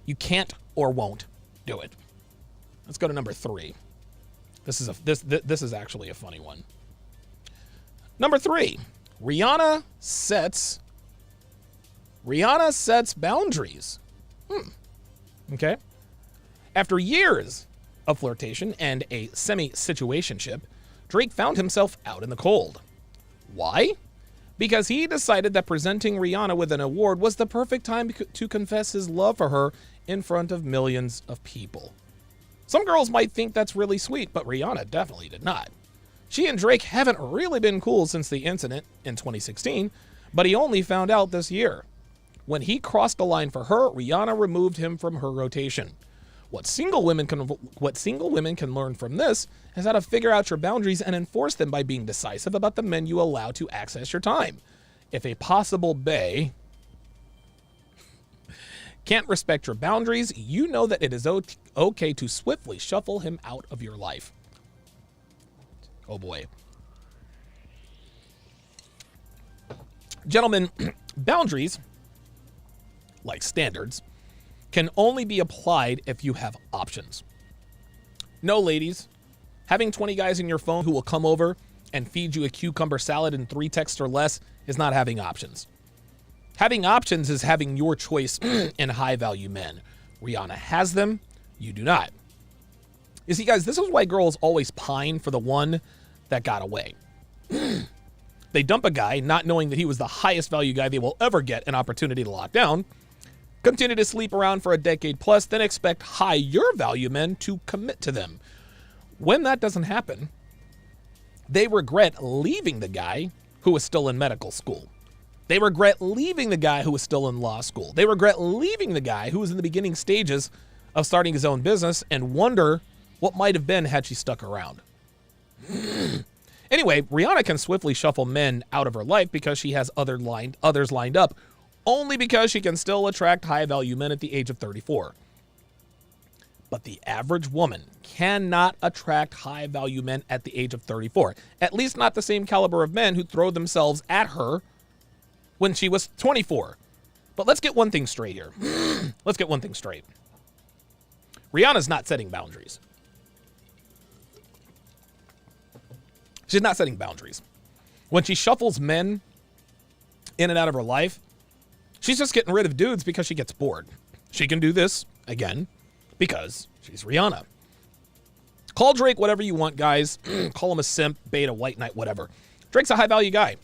you can't or won't do it. Let's go to number 3. This is actually a funny one. Number 3, Rihanna sets boundaries. Okay. After years of flirtation and a semi-situationship, Drake found himself out in the cold. Why? Because he decided that presenting Rihanna with an award was the perfect time to confess his love for her in front of millions of people. Some girls might think that's really sweet, but Rihanna definitely did not. She and Drake haven't really been cool since the incident in 2016, but he only found out this year. When he crossed the line for her, Rihanna removed him from her rotation. What single women can learn from this is how to figure out your boundaries and enforce them by being decisive about the men you allow to access your time. If a possible bae can't respect your boundaries, you know that it is okay to swiftly shuffle him out of your life. Oh boy. Gentlemen, boundaries, like standards, can only be applied if you have options. No, ladies, having 20 guys in your phone who will come over and feed you a cucumber salad in 3 texts or less is not having options. Having options is having your choice in high-value men. Rihanna has them, you do not. You see, guys, this is why girls always pine for the one that got away. They dump a guy not knowing that he was the highest value guy they will ever get an opportunity to lock down, continue to sleep around for a decade plus, then expect higher value men to commit to them. When that doesn't happen, they regret leaving the guy who is still in medical school. They regret leaving the guy who is still in law school. They regret leaving the guy who was in the beginning stages of starting his own business and wonder what might have been had she stuck around. Anyway, Rihanna can swiftly shuffle men out of her life because she has others lined up, only because she can still attract high-value men at the age of 34. But the average woman cannot attract high-value men at the age of 34, at least not the same caliber of men who throw themselves at her when she was 24. But let's get one thing straight here. Let's get one thing straight. Rihanna's not setting boundaries. She's not setting boundaries. When she shuffles men in and out of her life, she's just getting rid of dudes because she gets bored. She can do this, again, because she's Rihanna. Call Drake whatever you want, guys. Call him a simp, beta, white knight, whatever. Drake's a high-value guy,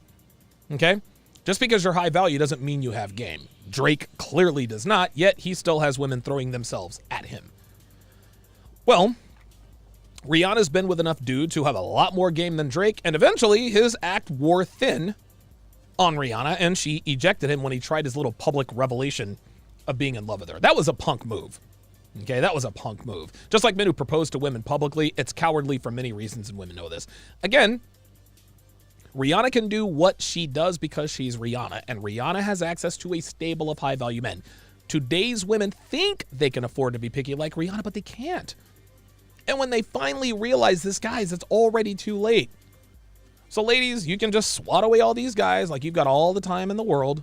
okay? Just because you're high value doesn't mean you have game. Drake clearly does not, yet he still has women throwing themselves at him. Well, Rihanna's been with enough dudes who have a lot more game than Drake, and eventually his act wore thin on Rihanna, and she ejected him when he tried his little public revelation of being in love with her. That was a punk move. Okay, that was a punk move. Just like men who propose to women publicly, it's cowardly for many reasons, and women know this. Again, Rihanna can do what she does because she's Rihanna, and Rihanna has access to a stable of high-value men. Today's women think they can afford to be picky like Rihanna, but they can't. And when they finally realize this, guys, it's already too late. So ladies, you can just swat away all these guys like you've got all the time in the world.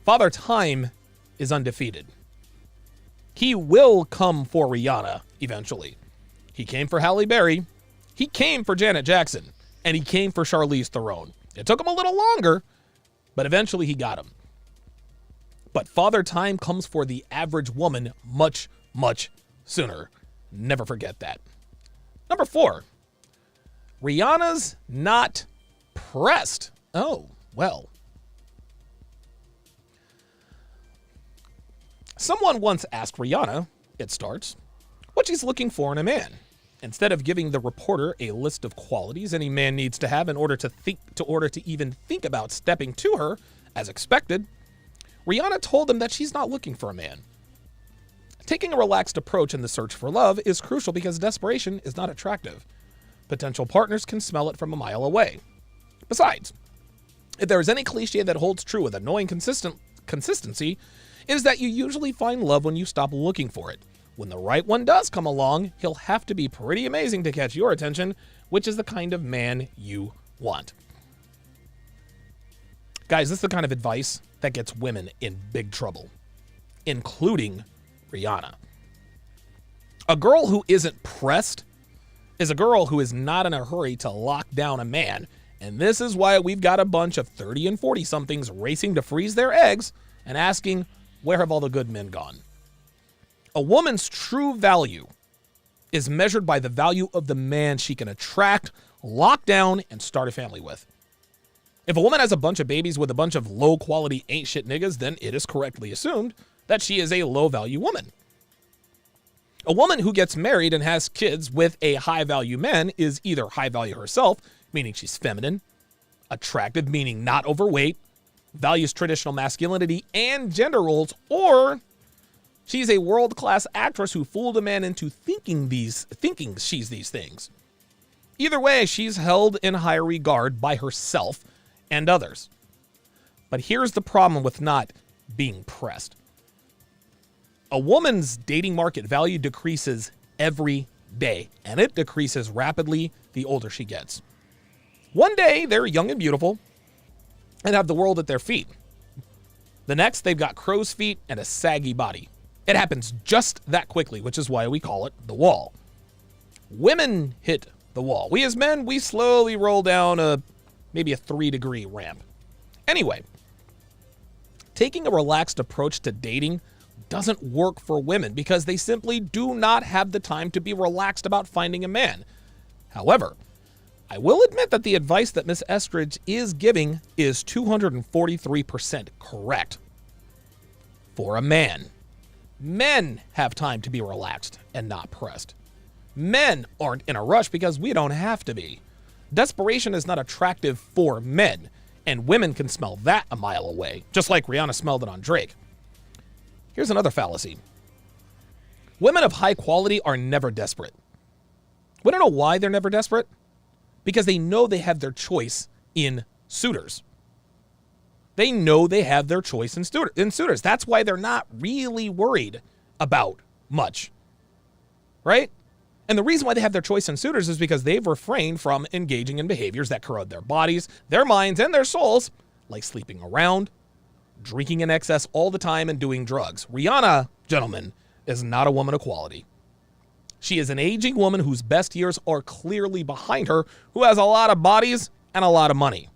Father Time is undefeated. He will come for Rihanna eventually. He came for Halle Berry. He came for Janet Jackson. And he came for Charlize Theron. It took him a little longer, but eventually he got him. But Father Time comes for the average woman much, much sooner. Never forget that. Number 4, Rihanna's not pressed. Oh, well. Someone once asked Rihanna, it starts, what she's looking for in a man. Instead of giving the reporter a list of qualities any man needs to have in order to even think about stepping to her, as expected, Rihanna told him that she's not looking for a man. Taking a relaxed approach in the search for love is crucial because desperation is not attractive. Potential partners can smell it from a mile away. Besides, if there is any cliche that holds true with annoying consistency, it is that you usually find love when you stop looking for it. when the right one does come along, he'll have to be pretty amazing to catch your attention, which is the kind of man you want. Guys, this is the kind of advice that gets women in big trouble, including Rihanna. A girl who isn't pressed is a girl who is not in a hurry to lock down a man, and this is why we've got a bunch of 30 and 40-somethings racing to freeze their eggs and asking, where have all the good men gone? A woman's true value is measured by the value of the man she can attract, lock down, and start a family with. If a woman has a bunch of babies with a bunch of low-quality ain't shit niggas, then it is correctly assumed that she is a low-value woman. A woman who gets married and has kids with a high-value man is either high-value herself, meaning she's feminine, attractive, meaning not overweight, values traditional masculinity and gender roles, or she's a world-class actress who fooled a man into thinking she's these things. Either way, she's held in high regard by herself and others. But here's the problem with not being pressed. A woman's dating market value decreases every day, and it decreases rapidly the older she gets. One day, they're young and beautiful and have the world at their feet. The next, they've got crow's feet and a saggy body. It happens just that quickly, which is why we call it the wall. Women hit the wall. We as men, we slowly roll down maybe a 3-degree ramp. Anyway, taking a relaxed approach to dating doesn't work for women because they simply do not have the time to be relaxed about finding a man. However, I will admit that the advice that Miss Estridge is giving is 243% correct. For a man, men have time to be relaxed and not pressed. Men aren't in a rush because we don't have to be. Desperation is not attractive for men, and women can smell that a mile away, just like Rihanna smelled it on Drake. Here's another fallacy. Women of high quality are never desperate. We don't know why they're never desperate. Because they know they have their choice in suitors. They know they have their choice in suitors. That's why they're not really worried about much. Right? And the reason why they have their choice in suitors is because they've refrained from engaging in behaviors that corrode their bodies, their minds, and their souls, like sleeping around, drinking in excess all the time, and doing drugs. Rihanna, gentlemen, is not a woman of quality. She is an aging woman whose best years are clearly behind her, who has a lot of bodies and a lot of money.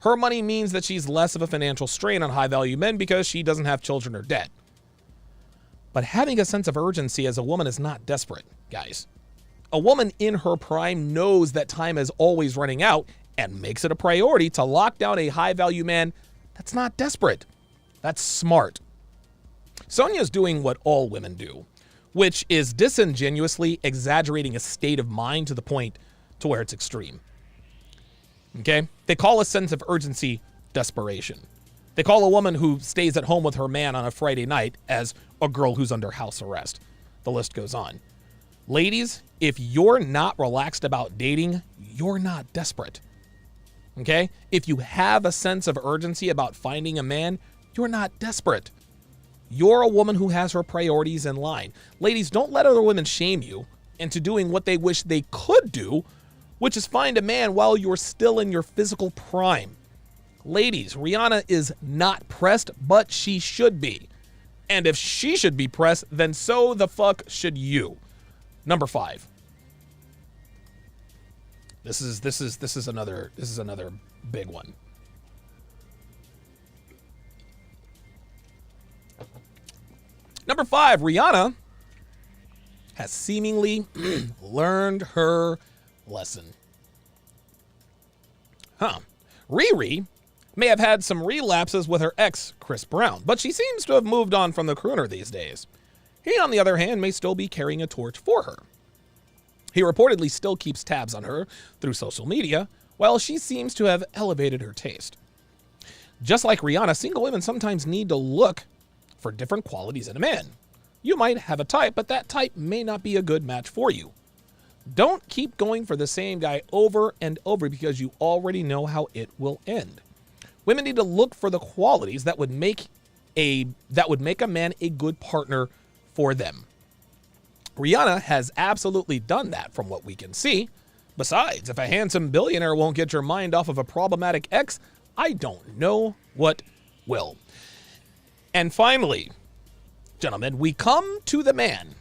Her money means that she's less of a financial strain on high-value men because she doesn't have children or debt. But having a sense of urgency as a woman is not desperate, guys. A woman in her prime knows that time is always running out and makes it a priority to lock down a high-value man that's not desperate. That's smart. Sonia's doing what all women do, which is disingenuously exaggerating a state of mind to the point to where it's extreme. Okay? They call a sense of urgency desperation. They call a woman who stays at home with her man on a Friday night as a girl who's under house arrest. The list goes on. Ladies, if you're not relaxed about dating, you're not desperate. Okay? If you have a sense of urgency about finding a man, you're not desperate. You're a woman who has her priorities in line. Ladies, don't let other women shame you into doing what they wish they could do, which is find a man while you're still in your physical prime. Ladies, Rihanna is not pressed, but she should be. And if she should be pressed, then so the fuck should you. Number 5. This is another big one. Number 5, Rihanna has seemingly learned her lesson. Riri may have had some relapses with her ex, Chris Brown, but she seems to have moved on from the crooner these days. He, on the other hand, may still be carrying a torch for her. He reportedly still keeps tabs on her through social media, while she seems to have elevated her taste. Just like Rihanna, single women sometimes need to look for different qualities in a man. You might have a type, but that type may not be a good match for you. Don't keep going for the same guy over and over because you already know how it will end. Women need to look for the qualities that would make a man a good partner for them. Rihanna has absolutely done that from what we can see. Besides, if a handsome billionaire won't get your mind off of a problematic ex, I don't know what will. And finally, gentlemen, we come to the man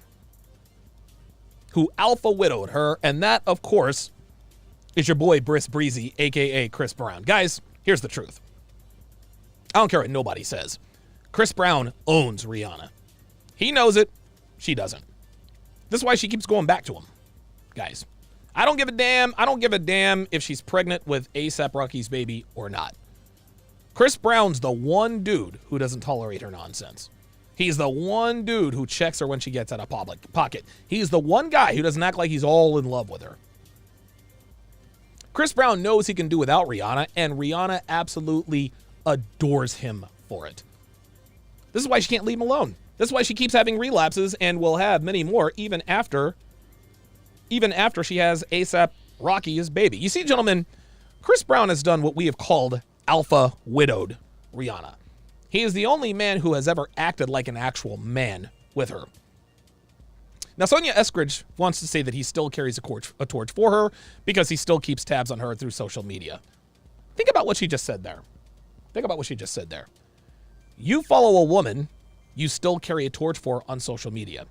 who alpha widowed her, and that, of course, is your boy Briss Breezy, aka Chris Brown. Guys, here's the truth. I don't care what nobody says. Chris Brown owns Rihanna. He knows it. She doesn't. This is why she keeps going back to him. Guys, I don't give a damn. I don't give a damn if she's pregnant with A$AP Rocky's baby or not. Chris Brown's the one dude who doesn't tolerate her nonsense. He's the one dude who checks her when she gets out of pocket. He's the one guy who doesn't act like he's all in love with her. Chris Brown knows he can do without Rihanna, and Rihanna absolutely adores him for it. This is why she can't leave him alone. This is why she keeps having relapses and will have many more even after she has A$AP Rocky's baby. You see, gentlemen, Chris Brown has done what we have called alpha widowed Rihanna. He is the only man who has ever acted like an actual man with her. Now, Sonia Eskridge wants to say that he still carries a torch for her because he still keeps tabs on her through social media. Think about what she just said there. You follow a woman, you still carry a torch for on social media.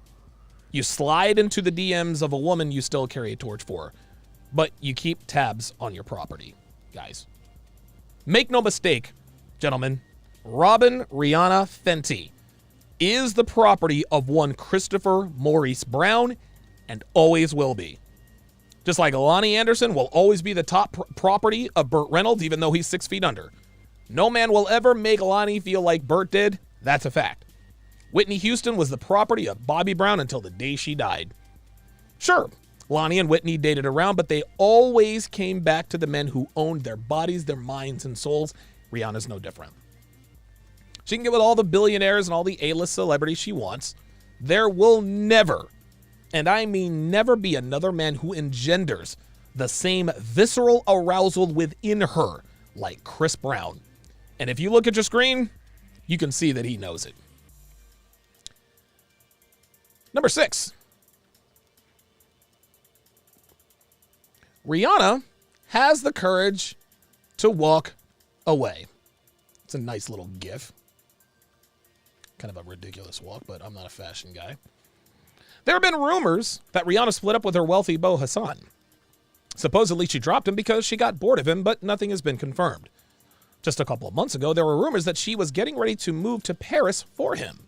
You slide into the DMs of a woman you still carry a torch for, but you keep tabs on your property, guys. Make no mistake, gentlemen, Robin Rihanna Fenty is the property of one Christopher Maurice Brown and always will be. Just like Lonnie Anderson will always be the top property of Burt Reynolds, even though he's 6 feet under. No man will ever make Lonnie feel like Burt did. That's a fact. Whitney Houston was the property of Bobby Brown until the day she died. Sure, Lonnie and Whitney dated around, but they always came back to the men who owned their bodies, their minds, and souls. Rihanna's no different. She can get with all the billionaires and all the A-list celebrities she wants. There will never, and I mean never, be another man who engenders the same visceral arousal within her like Chris Brown. And if you look at your screen, you can see that he knows it. Number 6. Rihanna has the courage to walk away. It's a nice little gif. Kind of a ridiculous walk, but I'm not a fashion guy. There have been rumors that Rihanna split up with her wealthy beau Hassan. Supposedly she dropped him because she got bored of him, but nothing has been confirmed. Just a couple of months ago, there were rumors that she was getting ready to move to Paris for him.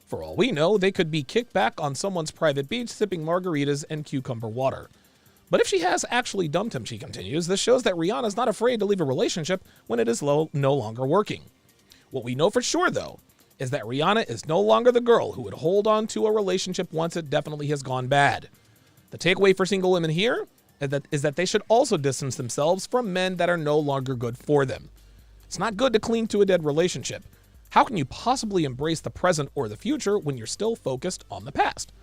For all we know, they could be kicked back on someone's private beach sipping margaritas and cucumber water. But if she has actually dumped him, she continues, this shows that Rihanna is not afraid to leave a relationship when it is no longer working. What we know for sure, though, is that Rihanna is no longer the girl who would hold on to a relationship once it definitely has gone bad. The takeaway for single women here is that they should also distance themselves from men that are no longer good for them. It's not good to cling to a dead relationship. How can you possibly embrace the present or the future when you're still focused on the past?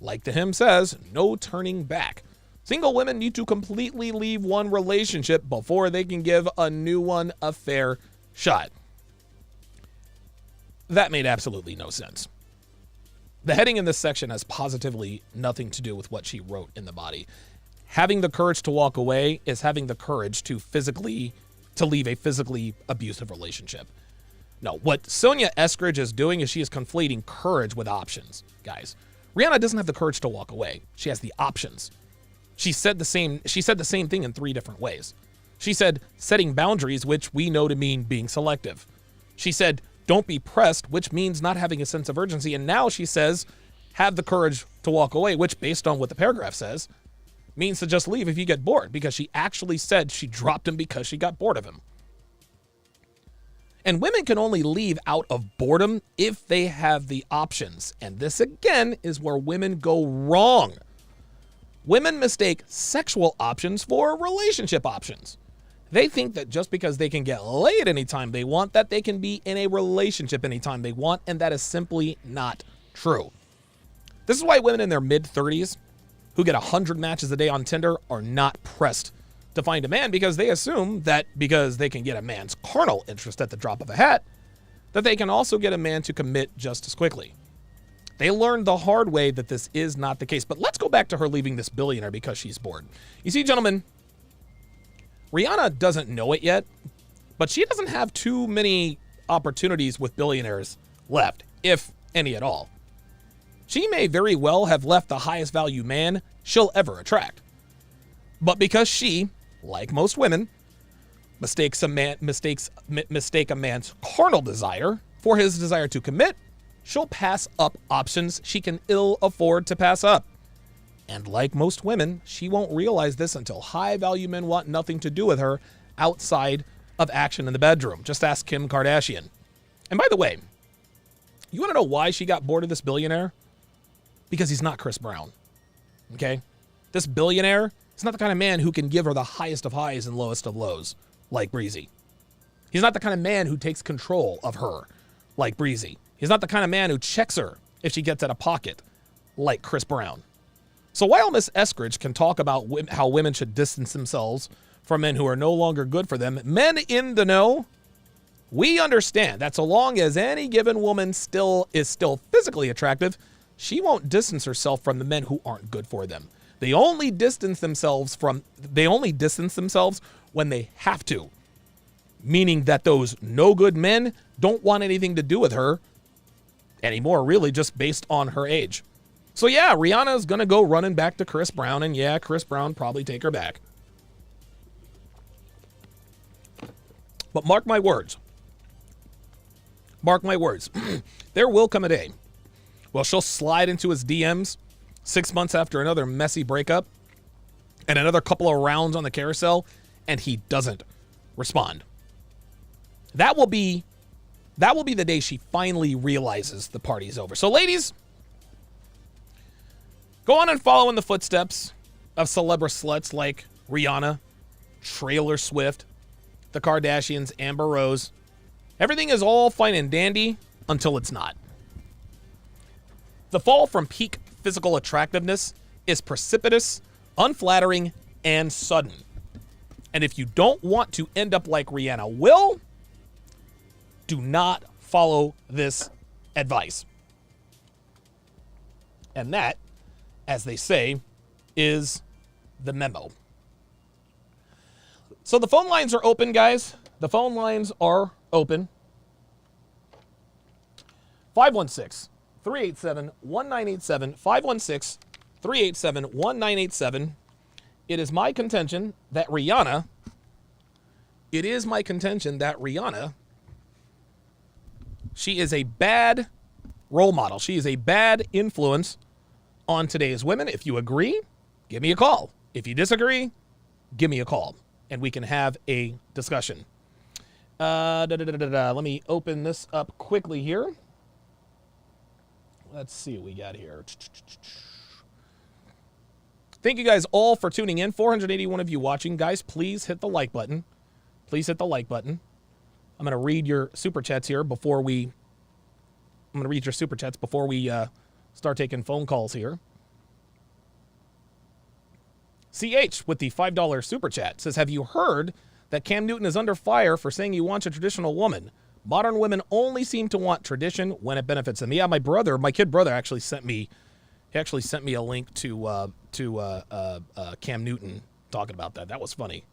Like the hymn says, no turning back. Single women need to completely leave one relationship before they can give a new one a fair shot. That made absolutely no sense. The heading in this section has positively nothing to do with what she wrote in the body. Having the courage to walk away is having the courage to leave a physically abusive relationship. No, what Sonia Eskridge is doing is she is conflating courage with options, guys. Rihanna doesn't have the courage to walk away. She has the options. She said the same thing in 3 different ways. She said setting boundaries, which we know to mean being selective. She said don't be pressed, which means not having a sense of urgency. And now she says have the courage to walk away, which based on what the paragraph says, means to just leave if you get bored, because she actually said she dropped him because she got bored of him. And women can only leave out of boredom if they have the options. And this, again, is where women go wrong. Women mistake sexual options for relationship options. They think that just because they can get laid anytime they want, that they can be in a relationship anytime they want, and that is simply not true. This is why women in their mid-30s who get 100 matches a day on Tinder are not pressed to find a man, because they assume that because they can get a man's carnal interest at the drop of a hat, that they can also get a man to commit just as quickly. They learned the hard way that this is not the case. But let's go back to her leaving this billionaire because she's bored. You see, gentlemen, Rihanna doesn't know it yet, but she doesn't have too many opportunities with billionaires left, if any at all. She may very well have left the highest value man she'll ever attract. But because she, like most women, mistake a man's carnal desire for his desire to commit, she'll pass up options she can ill afford to pass up. And like most women, she won't realize this until high-value men want nothing to do with her outside of action in the bedroom. Just ask Kim Kardashian. And by the way, you want to know why she got bored of this billionaire? Because he's not Chris Brown. Okay? This billionaire is not the kind of man who can give her the highest of highs and lowest of lows, like Breezy. He's not the kind of man who takes control of her, like Breezy. He's not the kind of man who checks her if she gets out of pocket, like Chris Brown. So while Miss Eskridge can talk about how women should distance themselves from men who are no longer good for them, men in the know, we understand that so long as any given woman is still physically attractive, she won't distance herself from the men who aren't good for them. They only distance themselves when they have to, meaning that those no good men don't want anything to do with her anymore, really, just based on her age. So yeah, Rihanna's gonna go running back to Chris Brown, and yeah, Chris Brown probably take her back. But mark my words. Mark my words. There will come a day. Well, she'll slide into his DMs 6 months after another messy breakup and another couple of rounds on the carousel, and he doesn't respond. That will be the day she finally realizes the party's over. So ladies, go on and follow in the footsteps of celebra sluts like Rihanna, Taylor Swift, the Kardashians, Amber Rose. Everything is all fine and dandy until it's not. The fall from peak physical attractiveness is precipitous, unflattering, and sudden. And if you don't want to end up like Rihanna will, do not follow this advice. And that, as they say, is the memo. So the phone lines are open, guys. The phone lines are open. 516-387-1987. 516-387-1987. It is my contention that Rihanna, she is a bad role model. She is a bad influence on today's women. If you agree, give me a call. If you disagree, give me a call, and we can have a discussion. Let me open this up quickly here. Let's see what we got here. Thank you guys all for tuning in. 481 of you watching. Guys, please hit the like button. Please hit the like button. I'm going to read your super chats here before we start taking phone calls here. CH with the $5 super chat says, have you heard that Cam Newton is under fire for saying he wants a traditional woman? Modern women only seem to want tradition when it benefits them. Yeah, my kid brother actually sent me a link to Cam Newton talking about that. That was funny.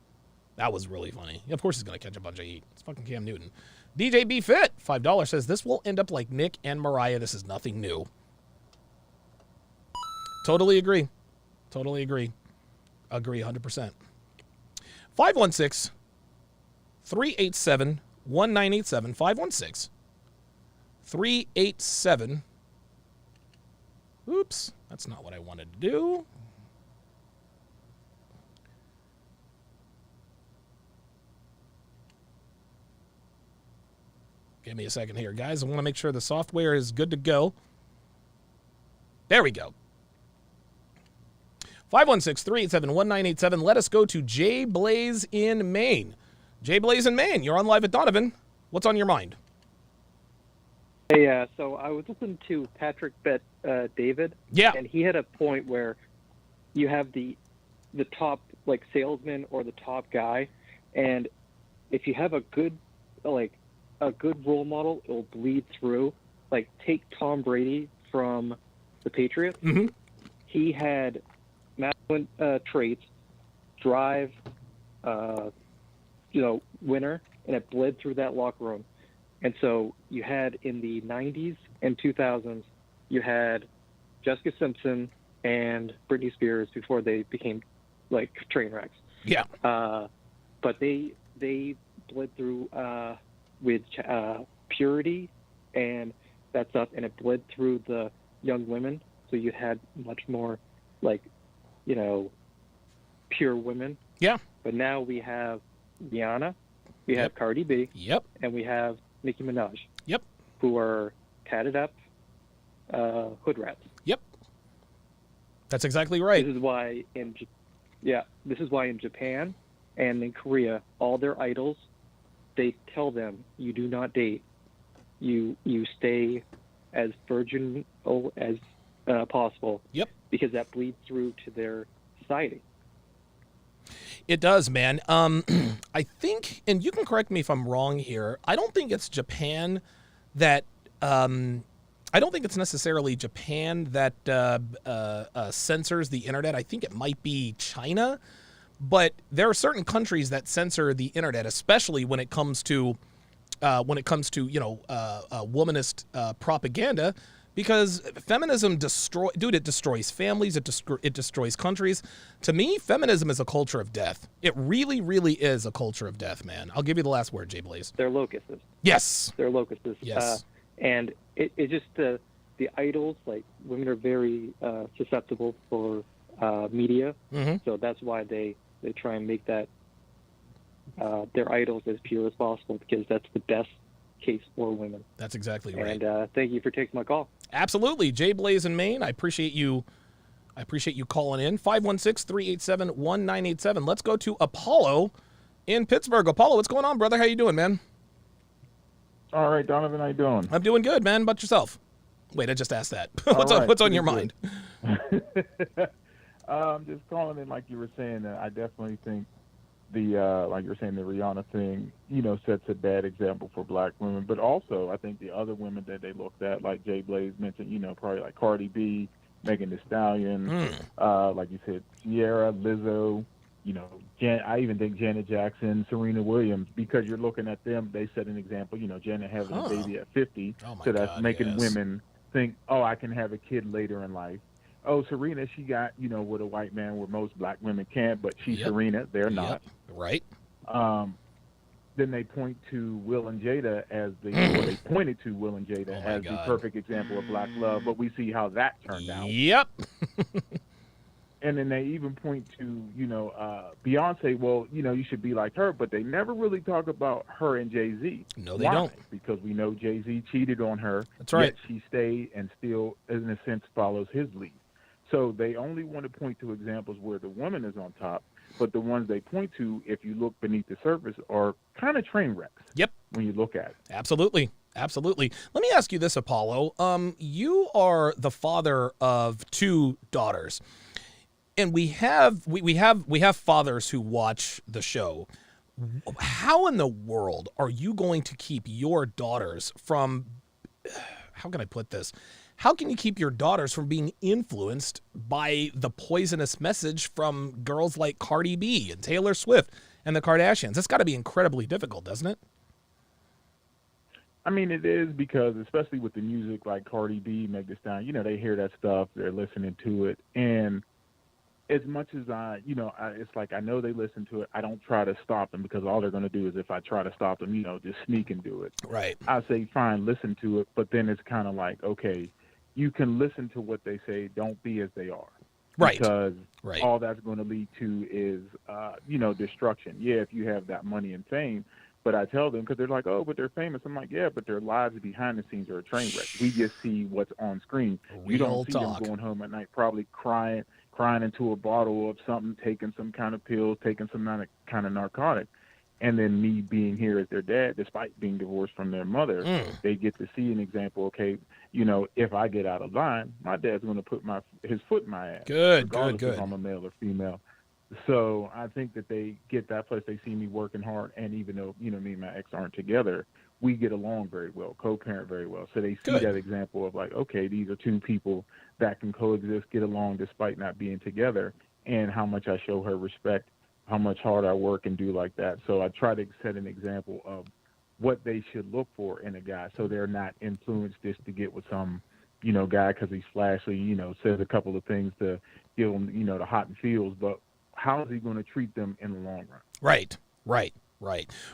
That was really funny. Of course he's going to catch a bunch of heat. It's fucking Cam Newton. DJ B Fit, $5 says, this will end up like Nick and Mariah. This is nothing new. Totally agree. Agree 100%. 516-387-1987. 516-387. Oops, that's not what I wanted to do. Give me a second here, guys. I want to make sure the software is good to go. There we go. 516-387-1987. Let us go to Jay Blaze in Maine. Jay Blaze in Maine, you're on Live at Donovan. What's on your mind? Hey, so I was listening to Patrick Bet David. Yeah. And he had a point where you have the top like salesman or the top guy, and if you have a good role model, it'll bleed through. Like take Tom Brady from the Patriots. Mm-hmm. He had masculine traits, drive, winner, and it bled through that locker room. And so you had in the 90s and 2000s, you had Jessica Simpson and Britney Spears before they became like train wrecks. Yeah. But they bled through with purity and that stuff, and it bled through the young women. So you had much more pure women. Yeah. But now we have Rihanna, we have Cardi B, Yep. and we have Nicki Minaj. Yep. Who are tatted up hood rats. Yep. That's exactly right. This is why in Japan and in Korea, all their idols, they tell them you do not date. You stay as virginal as possible. Yep. Because that bleeds through to their society. It does, man. I think, and you can correct me if I'm wrong here, I don't think it's Japan that, I don't think it's necessarily Japan that censors the internet. I think it might be China, but there are certain countries that censor the internet, especially when it comes to womanist propaganda. Because feminism it destroys families, it destroys countries. To me, feminism is a culture of death. It really, really is a culture of death, man. I'll give you the last word, Jay Blaze. They're locusts. Yes. They're locusts. Yes. And it just the idols, like women are very susceptible for media. Mm-hmm. So that's why they try and make that their idols as pure as possible, because that's the best case for women. That's exactly right. And thank you for taking my call. Absolutely. Jay Blaze in Maine. I appreciate you calling in. 516-387-1987. Let's go to Apollo in Pittsburgh. Apollo, what's going on, brother? How you doing, man? All right, Donovan, how you doing? I'm doing good, man. About yourself? Wait, I just asked that. What's on your mind? Just calling in, like you were saying, I definitely think the like you're saying, the Rihanna thing, sets a bad example for black women. But also, I think the other women that they looked at, like Jay Blaze mentioned, probably like Cardi B, Megan Thee Stallion, like you said, Sierra, Lizzo, I even think Janet Jackson, Serena Williams, because you're looking at them, they set an example. Janet having a baby at 50, so that's making women think, oh, I can have a kid later in life. Oh, Serena, she got, with a white man where most black women can't, but she's Serena, they're not. Right. Then they point to Will and Jada as they pointed to Will and Jada as the perfect example of black love, but we see how that turned out. Yep. And then they even point to, Beyonce, well, you should be like her, but they never really talk about her and Jay-Z. No, they don't. Because we know Jay-Z cheated on her. That's right. Yet she stayed and still, in a sense, follows his lead. So they only want to point to examples where the woman is on top, but the ones they point to, if you look beneath the surface, are kind of train wrecks. Yep. When you look at it. Absolutely. Absolutely. Let me ask you this, Apollo. You are the father of 2 daughters. And we have fathers who watch the show. How in the world are you going to keep your daughters from, how can I put this? How can you keep your daughters from being influenced by the poisonous message from girls like Cardi B and Taylor Swift and the Kardashians? That's got to be incredibly difficult, doesn't it? I mean, it is, because especially with the music like Cardi B, Meg Thee Stallion, they hear that stuff, they're listening to it. And as much as it's like I know they listen to it, I don't try to stop them, because all they're going to do is, if I try to stop them, just sneak and do it. Right. I say, fine, listen to it, but then it's kind of like, okay, you can listen to what they say, don't be as they are. Right. Because all that's going to lead to is, destruction. Yeah, if you have that money and fame. But I tell them, because they're like, oh, but they're famous. I'm like, yeah, but their lives behind the scenes are a train wreck. We just see what's on screen. You don't see them going home at night probably crying into a bottle of something, taking some kind of pills, taking some kind of narcotic. And then me being here as their dad, despite being divorced from their mother, they get to see an example. Okay, if I get out of line, my dad's going to put his foot in my ass. Good. If I'm a male or female. So I think that they get that, plus they see me working hard, and even though, me and my ex aren't together, we get along very well, co-parent very well. So they see Good. that example of like, okay, these are two people that can coexist, get along despite not being together, and how much I show her respect, how much hard I work and do like that. So I try to set an example of what they should look for in a guy, so they're not influenced just to get with some, guy because he's flashy, says a couple of things to give them, the hot and feels, but how is he going to treat them in the long run? Right.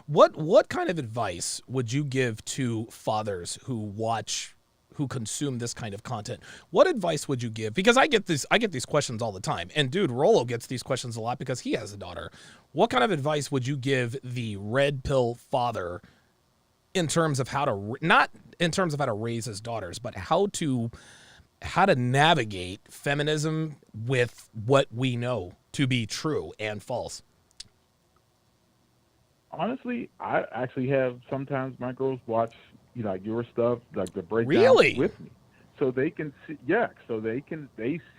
What kind of advice would you give to fathers who consume this kind of content? What advice would you give? Because I get these questions all the time, and dude, Rollo gets these questions a lot because he has a daughter. What kind of advice would you give the red pill father in terms of not in terms of how to raise his daughters, but how to navigate feminism with what we know to be true and false? Honestly, I actually have sometimes my girls watch, like your stuff, like the breakdown Really? with me, so they can see. Yeah, so they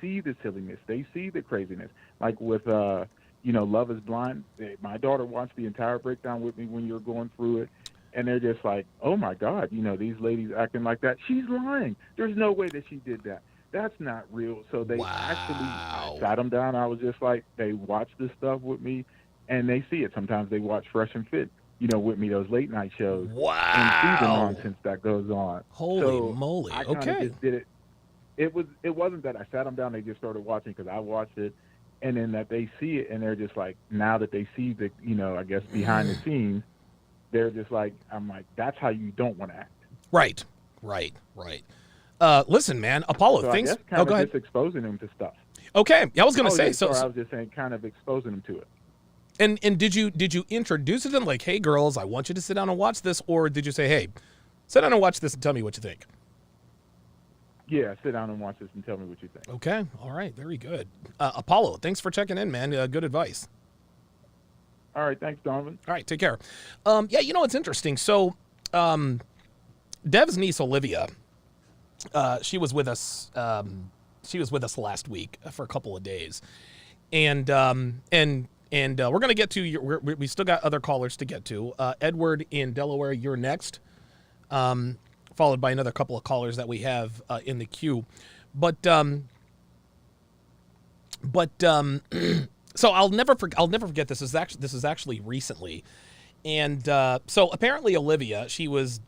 see the silliness, they see the craziness. Like with Love Is Blind, my daughter watched the entire breakdown with me when you're going through it, and they're just like, oh my God, these ladies acting like that. She's lying. There's no way that she did that. That's not real. So they I sat them down. I was just like, they watch this stuff with me, and they see it. Sometimes they watch Fresh and Fit, with me, those late night shows. Wow. And see the nonsense that goes on. Holy moly. I kinda Okay. just did it. It wasn't that I sat them down, they just started watching because I watched it, and then that they see it, and they're just like, now that they see the, I guess behind the scenes, they're just like, I'm like, that's how you don't want to act. Right. Listen, man, Apollo, So things. I guess kind go of ahead. just exposing them to stuff. Okay, I was gonna Oh, say. yeah, So, sorry, I was just saying, kind of exposing them to it. and did you introduce it to them like, hey, girls, I want you to sit down and watch this, or did you say, hey, sit down and watch this and tell me what you think? Yeah, sit down and watch this and tell me what you think. Okay, all right, very good. Apollo, thanks for checking in, man. Good advice. All right, thanks, Donovan. All right, take care. Yeah, it's interesting. So, Dev's niece Olivia, she was with us. She was with us last week for a couple of days, and we're gonna get to we still got other callers to get to. Edward in Delaware, you're next, followed by another couple of callers that we have in the queue, but so I'll never forget this. This is actually recently, and so apparently Olivia, she was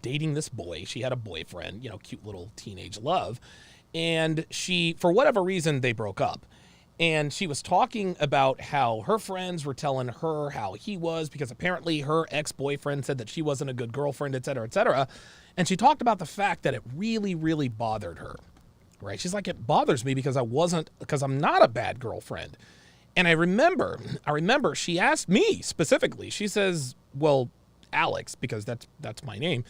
dating this boy. She had a boyfriend, cute little teenage love, and for whatever reason they broke up. And she was talking about how her friends were telling her how he was, because apparently her ex-boyfriend said that she wasn't a good girlfriend, et cetera, et cetera. And she talked about the fact that it really, really bothered her, right? She's like, it bothers me because I'm not a bad girlfriend. And I remember she asked me specifically, she says, well, Alex, because that's my name.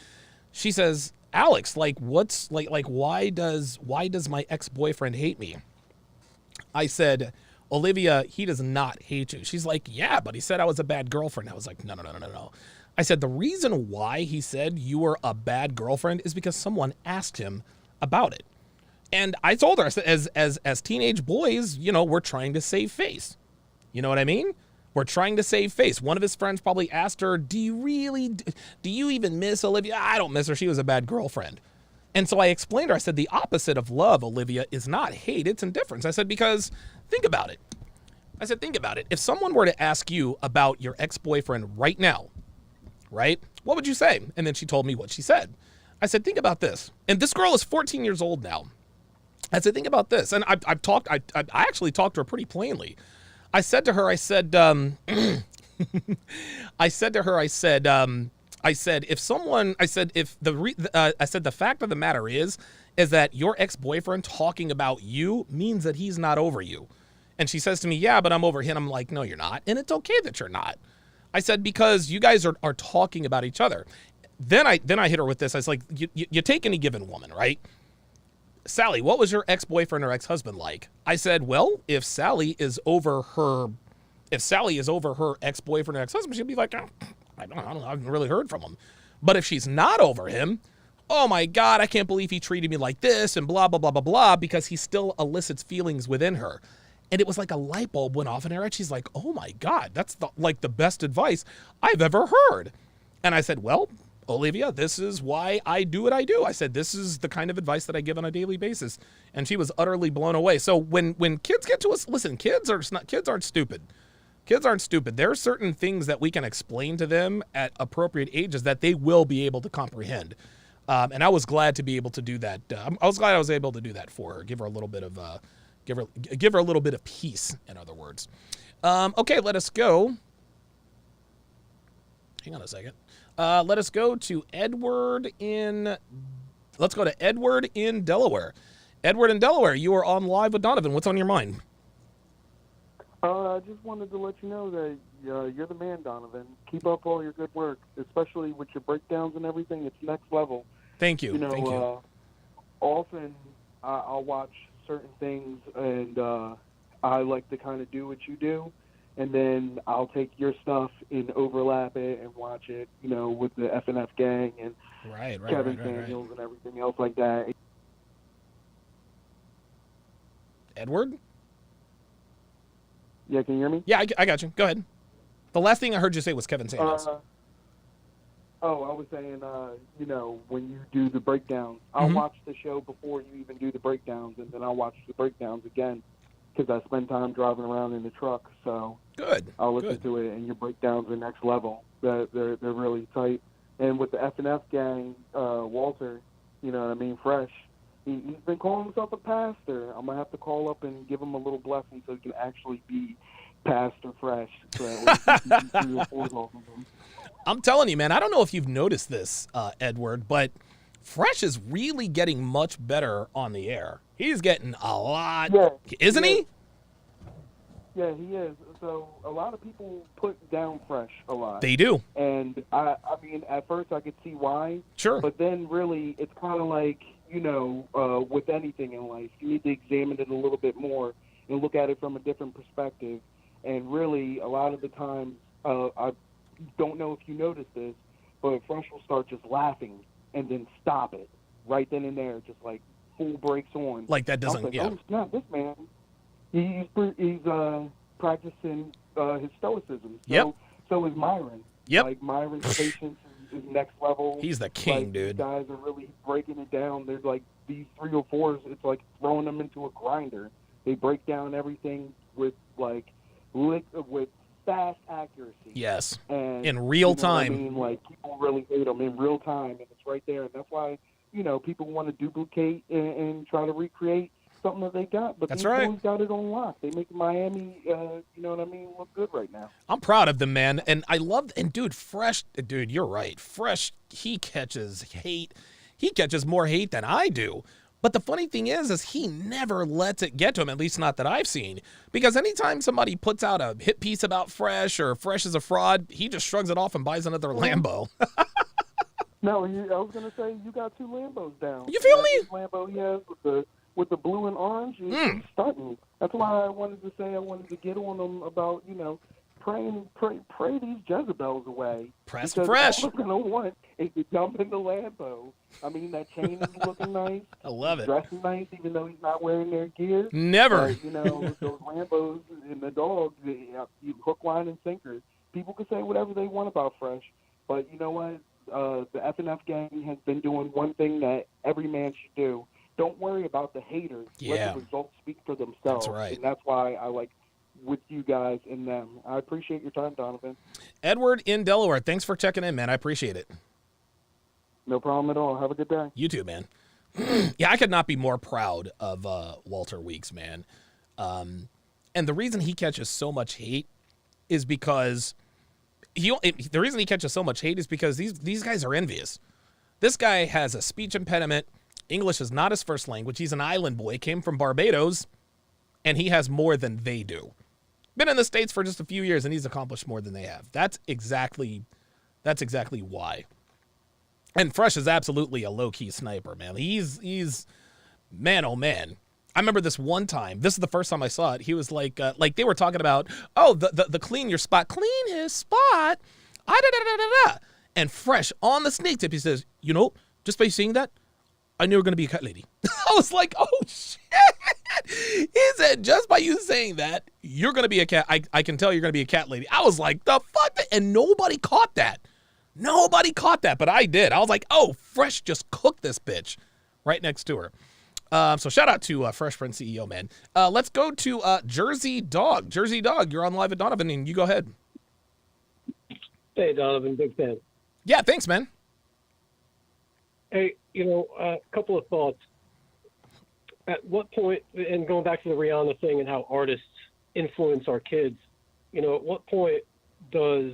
She says, Alex, like, what's like why does my ex-boyfriend hate me? I said, Olivia, he does not hate you. She's like, yeah, but he said I was a bad girlfriend. I was like, no. I said, the reason why he said you were a bad girlfriend is because someone asked him about it. And I told her, I said, as teenage boys, we're trying to save face. You know what I mean? We're trying to save face. One of his friends probably asked her, do you even miss Olivia? I don't miss her. She was a bad girlfriend. And so I explained to her, I said, the opposite of love, Olivia, is not hate, it's indifference. I said, because think about it. If someone were to ask you about your ex-boyfriend right now, right, what would you say? And then she told me what she said. I said, think about this. And this girl is 14 years old now. I said, think about this. And I actually talked to her pretty plainly. I said to her, I said, the fact of the matter is that your ex-boyfriend talking about you means that he's not over you. And she says to me, yeah, but I'm over him. I'm like, no, you're not. And it's okay that you're not. I said, because you guys are talking about each other. Then I hit her with this. I was like, you take any given woman, right? Sally, what was your ex-boyfriend or ex-husband like? I said, well, if Sally is over her ex-boyfriend or ex-husband, she'll be like, oh, I don't know, I haven't really heard from him. But if she's not over him, oh my God, I can't believe he treated me like this and blah, blah, blah, blah, blah, because he still elicits feelings within her. And it was like a light bulb went off in her head. She's like, oh my God, that's the best advice I've ever heard. And I said, well, Olivia, this is why I do what I do. I said, this is the kind of advice that I give on a daily basis. And she was utterly blown away. So when kids get to us, listen, kids aren't stupid. Kids aren't stupid. There are certain things that we can explain to them at appropriate ages that they will be able to comprehend. And I was glad to be able to do that. I was glad I was able to do that for her. Give her a little bit of give her a little bit of peace, in other words. Okay, let us go. Hang on a second. Let us go to Edward in Delaware. Edward in Delaware, you are on Live with Donovan. What's on your mind? I just wanted to let you know that you're the man, Donovan. Keep up all your good work, especially with your breakdowns and everything. It's next level. Thank you. Thank you. Often I'll watch certain things, and I like to kind of do what you do, and then I'll take your stuff and overlap it and watch it, with the FNF gang and Kevin Samuels and everything else like that. Edward? Yeah, can you hear me? Yeah, I got you. Go ahead. The last thing I heard you say was Kevin Samuels. I was saying, when you do the breakdowns, I'll watch the show before you even do the breakdowns, and then I'll watch the breakdowns again because I spend time driving around in the truck. So good. I'll listen to it, and your breakdowns are next level. They're really tight. And with the FNF gang, Walter, Fresh, he's been calling himself a pastor. I'm going to have to call up and give him a little blessing so he can actually be Pastor Fresh. So at least 3 or 4 off of him. I'm telling you, man, I don't know if you've noticed this, Edward, but Fresh is really getting much better on the air. He's getting a lot, isn't he? Yeah, he is. So a lot of people put down Fresh a lot. They do. And, I mean, at first I could see why. Sure. But then really it's kind of like, with anything in life, you need to examine it a little bit more and look at it from a different perspective. And really, a lot of the times, I don't know if you noticed this, but Fresh will start just laughing and then stop it right then and there, just like full brakes on. Like that doesn't, Oh, snap, this man, he's practicing his stoicism. So is Myron. Yep. Like, Myron's patience is next level. He's the king, dude. These guys are really breaking it down. They're like these 3 or 4s. It's like throwing them into a grinder. They break down everything with with fast accuracy. Yes. And in real time. I mean, like, people really hate them in real time, and it's right there. And that's why people want to duplicate and try to recreate something that they got. But these boys got it on lock. They make Miami, look good right now. I'm proud of them, man. And I love, and dude, Fresh, dude, you're right. Fresh, he catches hate. He catches more hate than I do. But the funny thing is he never lets it get to him, at least not that I've seen. Because anytime somebody puts out a hit piece about Fresh or Fresh is a fraud, he just shrugs it off and buys another Lambo. No, I was going to say, you got 2 Lambos down. You feel me? Lambo he has with the blue and orange, he's stunting. That's why I wanted to get on them about, pray these Jezebels away. Press Fresh. All they're going to want is to jump in the Lambo. I mean, that chain is looking nice. I love it. Dressing nice, even though he's not wearing their gear. Never. But, those Lambos and the dogs, you hook, line, and sinker. People can say whatever they want about Fresh, but you know what? The FNF gang has been doing one thing that every man should do. Don't worry about the haters. Let the results speak for themselves. That's right. And that's why I like with you guys and them. I appreciate your time, Donovan. Edward in Delaware, thanks for checking in, man. I appreciate it. No problem at all. Have a good day. You too, man. Yeah, I could not be more proud of Walter Weeks, man. And the reason he catches so much hate is because these guys are envious. This guy has a speech impediment. English is not his first language. He's an island boy, came from Barbados, and he has more than they do. Been in the States for just a few years, and he's accomplished more than they have. That's exactly why. And Fresh is absolutely a low-key sniper, man. He's man, oh man. I remember this one time. This is the first time I saw it. He was like they were talking about, the clean your spot. Clean his spot. And Fresh on the snake tip, he says, just by seeing that, I knew you were going to be a cat lady. I was like, oh, shit. He said, just by you saying that, you're going to be a cat. I can tell you're going to be a cat lady. I was like, the fuck? And nobody caught that. Nobody caught that, but I did. I was like, oh, Fresh just cooked this bitch right next to her. So shout out to Fresh Friend CEO, man. Let's go to Jersey Dog. Jersey Dog, you're on Live with Donovan, and you go ahead. Hey, Donovan, big fan. Yeah, thanks, man. Hey, a couple of thoughts. At what point, and going back to the Rihanna thing and how artists influence our kids, at what point does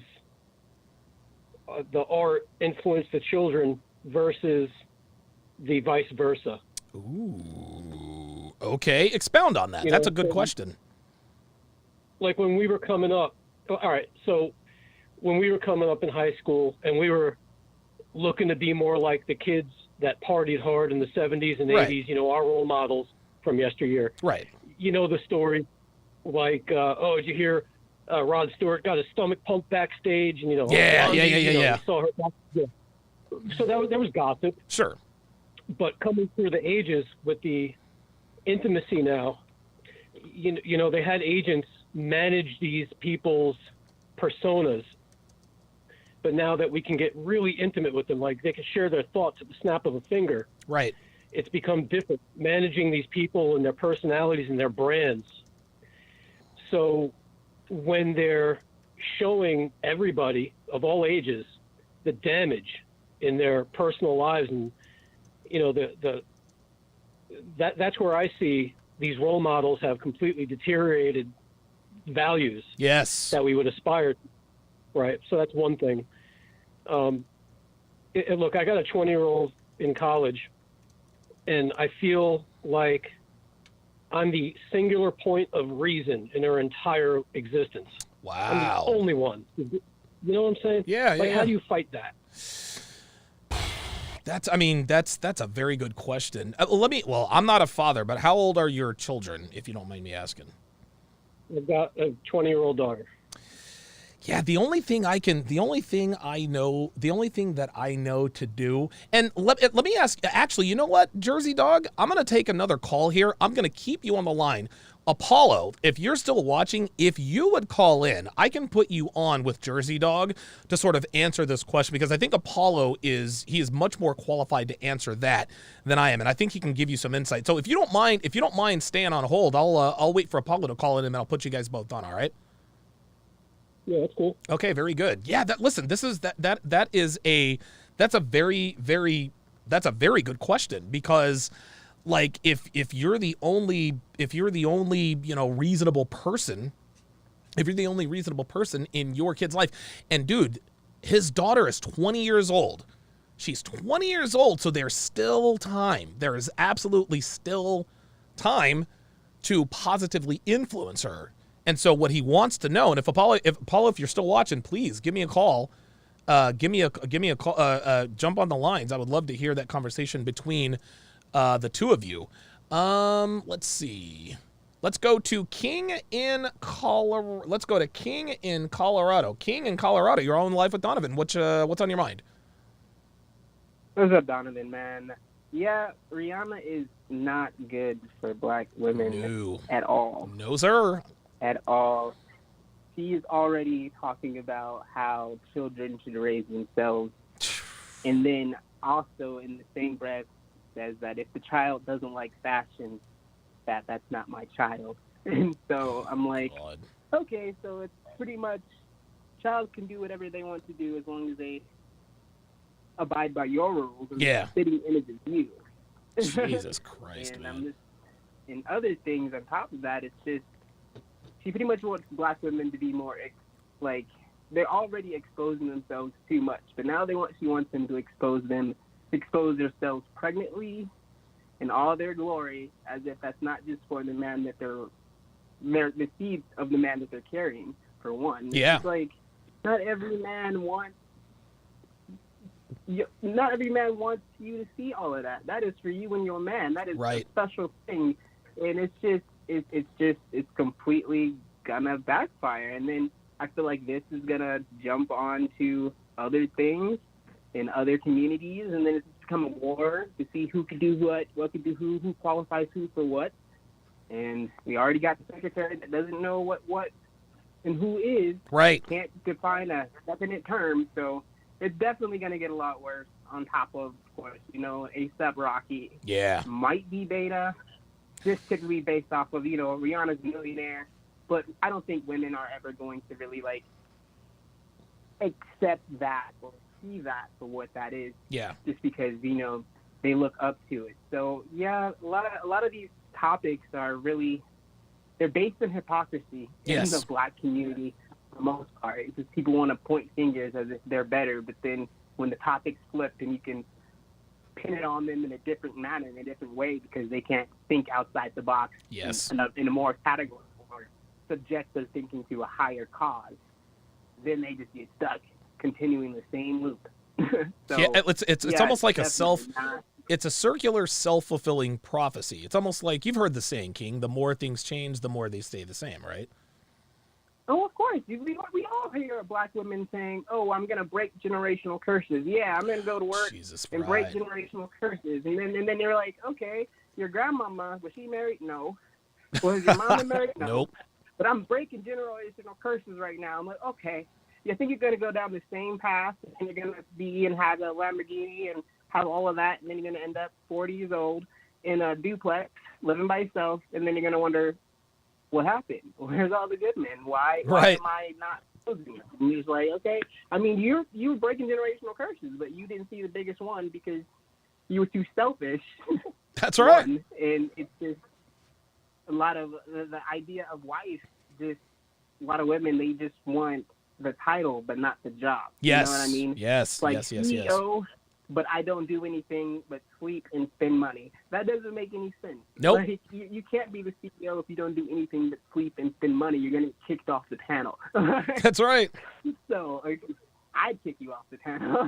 the art influence the children versus the vice versa? Ooh, okay. Expound on that. That's a good question. Like when we were coming up, all right, so when we were coming up in high school and we were looking to be more like the kids that partied hard in the 70s and 80s, our role models from yesteryear. Right. The story, like, did you hear Rod Stewart got his stomach pumped backstage? And, Yeah. Saw her back, So there was gossip. Sure. But coming through the ages with the intimacy now, they had agents manage these people's personas. But now that we can get really intimate with them, like they can share their thoughts at the snap of a finger. Right. It's become different managing these people and their personalities and their brands. So when they're showing everybody of all ages the damage in their personal lives, and that's where I see these role models have completely deteriorated values. Yes. That we would aspire to. Right. So that's one thing. Look, I got a 20-year-old in college, and I feel like I'm the singular point of reason in her entire existence. Wow. I'm the only one. You know what I'm saying? Yeah. How do you fight that? That's a very good question. I'm not a father, but how old are your children, if you don't mind me asking? I've got a 20-year-old daughter. Yeah, the only thing that I know to do, and let me ask, actually, you know what, Jersey Dog? I'm going to take another call here. I'm going to keep you on the line. Apollo, if you're still watching, if you would call in, I can put you on with Jersey Dog to sort of answer this question, because I think Apollo is much more qualified to answer that than I am, and I think he can give you some insight. So if you don't mind staying on hold, I'll wait for Apollo to call in, and I'll put you guys both on, all right? Yeah, that's cool. Okay, very good. Yeah, that's a very, very good question, because like if you're the only reasonable person in your kid's life, and dude, his daughter is 20 years old. She's 20 years old, so there's still time. There is absolutely still time to positively influence her. And so what he wants to know, and if Apollo, if you're still watching, please give me a call. Give me a call. Jump on the lines. I would love to hear that conversation between the two of you. Let's see. Let's go to King in Colorado. King in Colorado. You're on Live with Donovan. What's on your mind? What's up, Donovan, man? Yeah, Rihanna is not good for black women at all. No, sir. At all. She's already talking about how children should raise themselves. And then also in the same breath says that if the child doesn't like fashion, that's not my child. And so I'm like, okay, so it's pretty much child can do whatever they want to do as long as they abide by your rules. Yeah. Spitting image of you. Jesus Christ, and man. I'm just, and other things on top of that, it's just, she pretty much wants black women to be more, they're already exposing themselves too much, but now she wants them to expose themselves pregnantly in all their glory, as if that's not just for the man that the seed of the man that they're carrying, for one. Yeah. It's like, not every man wants you to see all of that. That is for you and your man. That is a special thing, and it's completely gonna backfire. And then I feel like this is gonna jump on to other things, in other communities, and then it's become a war to see who could do what could do who qualifies who for what. And we already got the secretary that doesn't know what and who is. Right. Can't define a definite term, so it's definitely going to get a lot worse. On top of course, A$AP Rocky. Yeah. Might be beta, just typically based off of Rihanna's a millionaire, but I don't think women are ever going to really like accept that or see that for what that is. Yeah. Just because they look up to it. So yeah, a lot of these topics are really they're based in hypocrisy Yes. in the Black community for the most part. It's just people want to point fingers as if they're better, but then when the topics flip and you can pin it on them in a different manner, in a different way, because they can't think outside the box. Yes. In a more categorical or subject their thinking to a higher cause, then they just get stuck continuing the same loop. So, yeah, it's almost like not. it's a circular self-fulfilling prophecy. It's almost like, you've heard the saying, King, the more things change, the more they stay the same, right? Oh, of course. We all hear Black women saying, "Oh, I'm going to break generational curses." Yeah, I'm going to go to work and break generational curses. And then you're like, okay, your grandmama, was she married? No. Was your mama married? No. Nope. But I'm breaking generational curses right now. I'm like, okay, you think you're going to go down the same path and you're going to be and have a Lamborghini and have all of that, and then you're going to end up 40 years old in a duplex living by yourself, and then you're going to wonder, what happened? Where's all the good men? Why am I not chosen? And he's like, okay, I mean, you're breaking generational curses, but you didn't see the biggest one because you were too selfish. That's right. And it's just a lot of the idea of wife. Just a lot of women, they just want the title but not the job. Yes. You know what I mean? Yes. Like yes. Yes. CEO, but I don't do anything but sleep and spend money. That doesn't make any sense. Nope. Like, you can't be the CEO if you don't do anything but sleep and spend money. You're going to get kicked off the panel. That's right. So I'd kick you off the panel.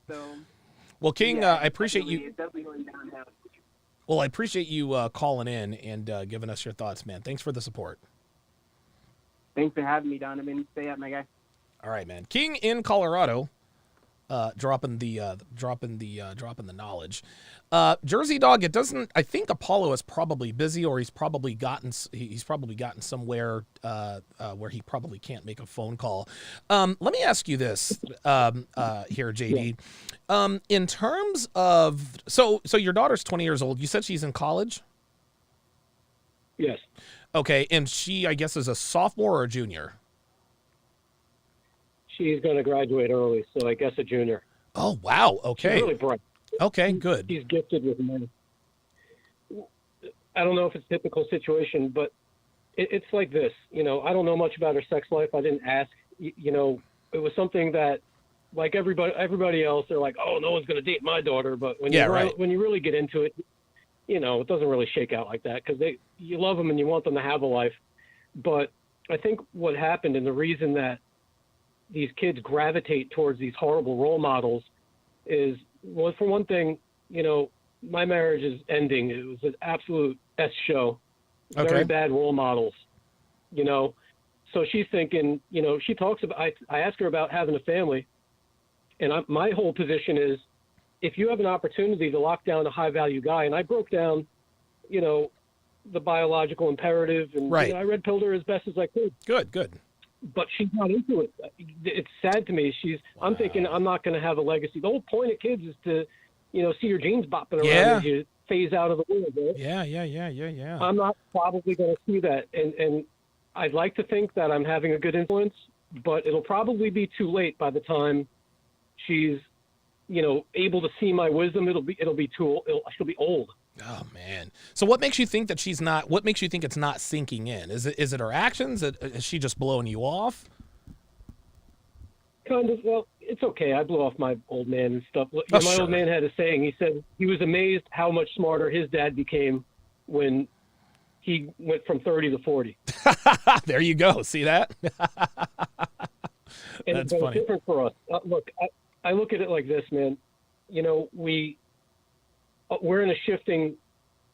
So, well, King, yeah, I appreciate you. It's definitely going downhill. Well, I appreciate you calling in and giving us your thoughts, man. Thanks for the support. Thanks for having me, Donovan. Stay up, my guy. All right, man. King in Colorado. Dropping the knowledge. Jersey Dog, it doesn't. I think Apollo is probably busy, or he's probably gotten somewhere where he probably can't make a phone call. Let me ask you this here, JD. Yeah. In terms of so your daughter's 20 years old. You said she's in college. Yes. Okay, and she, I guess, is a sophomore or a junior. She's going to graduate early, so I guess a junior. Oh, wow. Okay. She's really bright. Okay, good. She's gifted with money. I don't know if it's a typical situation, but it's like this. I don't know much about her sex life. I didn't ask. It was something that, like everybody else, they're like, oh, no one's going to date my daughter. But when you really get into it, it doesn't really shake out like that, because you love them and you want them to have a life. But I think what happened, and the reason that these kids gravitate towards these horrible role models is, well, for one thing, my marriage is ending. It was an absolute S show. Okay. Very bad role models, So she's thinking, she talks about, I ask her about having a family, and my whole position is, if you have an opportunity to lock down a high value guy, and I broke down, the biological imperative, and right. I red pilled her as best as I could. Good. But she's not into it. It's sad to me. I'm thinking I'm not going to have a legacy. The whole point of kids is to, see your genes bopping around as you phase out of the world. Right? Yeah. I'm not probably going to see that. And I'd like to think that I'm having a good influence, but it'll probably be too late by the time she's, able to see my wisdom. She'll be old. Oh man! So what makes you think that she's not? What makes you think it's not sinking in? Is it her actions? Is she just blowing you off? Kind of. Well, it's okay. I blew off my old man and stuff. Oh, my old man had a saying. He said he was amazed how much smarter his dad became when he went from 30 to 40. There you go. See that? And That's it's funny. different for us. Look, I look at it like this, man. We're in a shifting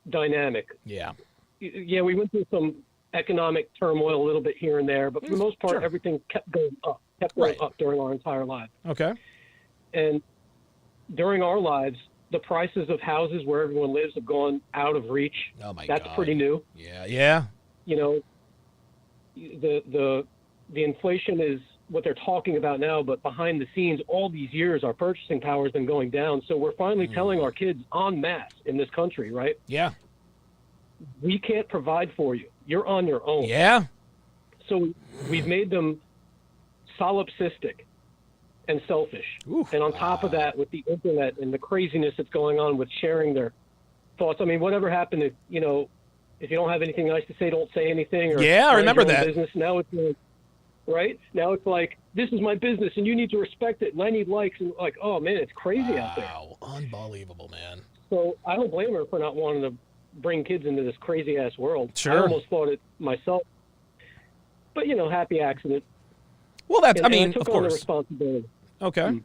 dynamic. Yeah. Yeah, we went through some economic turmoil a little bit here and there, but for the most part, everything kept going up during our entire lives. Okay. And during our lives, the prices of houses where everyone lives have gone out of reach. Oh my That's God. pretty new. Yeah. You know, the inflation is what they're talking about now, but behind the scenes, all these years, our purchasing power has been going down. So we're finally telling our kids en masse in this country, right? Yeah. We can't provide for you. You're on your own. Yeah. So we've made them solipsistic and selfish. Oof, and on top of that, with the internet and the craziness that's going on with sharing their thoughts. I mean, whatever happened if you don't have anything nice to say, don't say anything. Or Yeah, I mind remember your own that. Business. Now it's like, right? Now it's like, this is my business and you need to respect it and I need likes. And like, oh man, it's crazy out there. Wow. Unbelievable, man. So I don't blame her for not wanting to bring kids into this crazy ass world. Sure. I almost thought it myself. But happy accident. Well, that's, And I took of on the course. responsibility. Okay.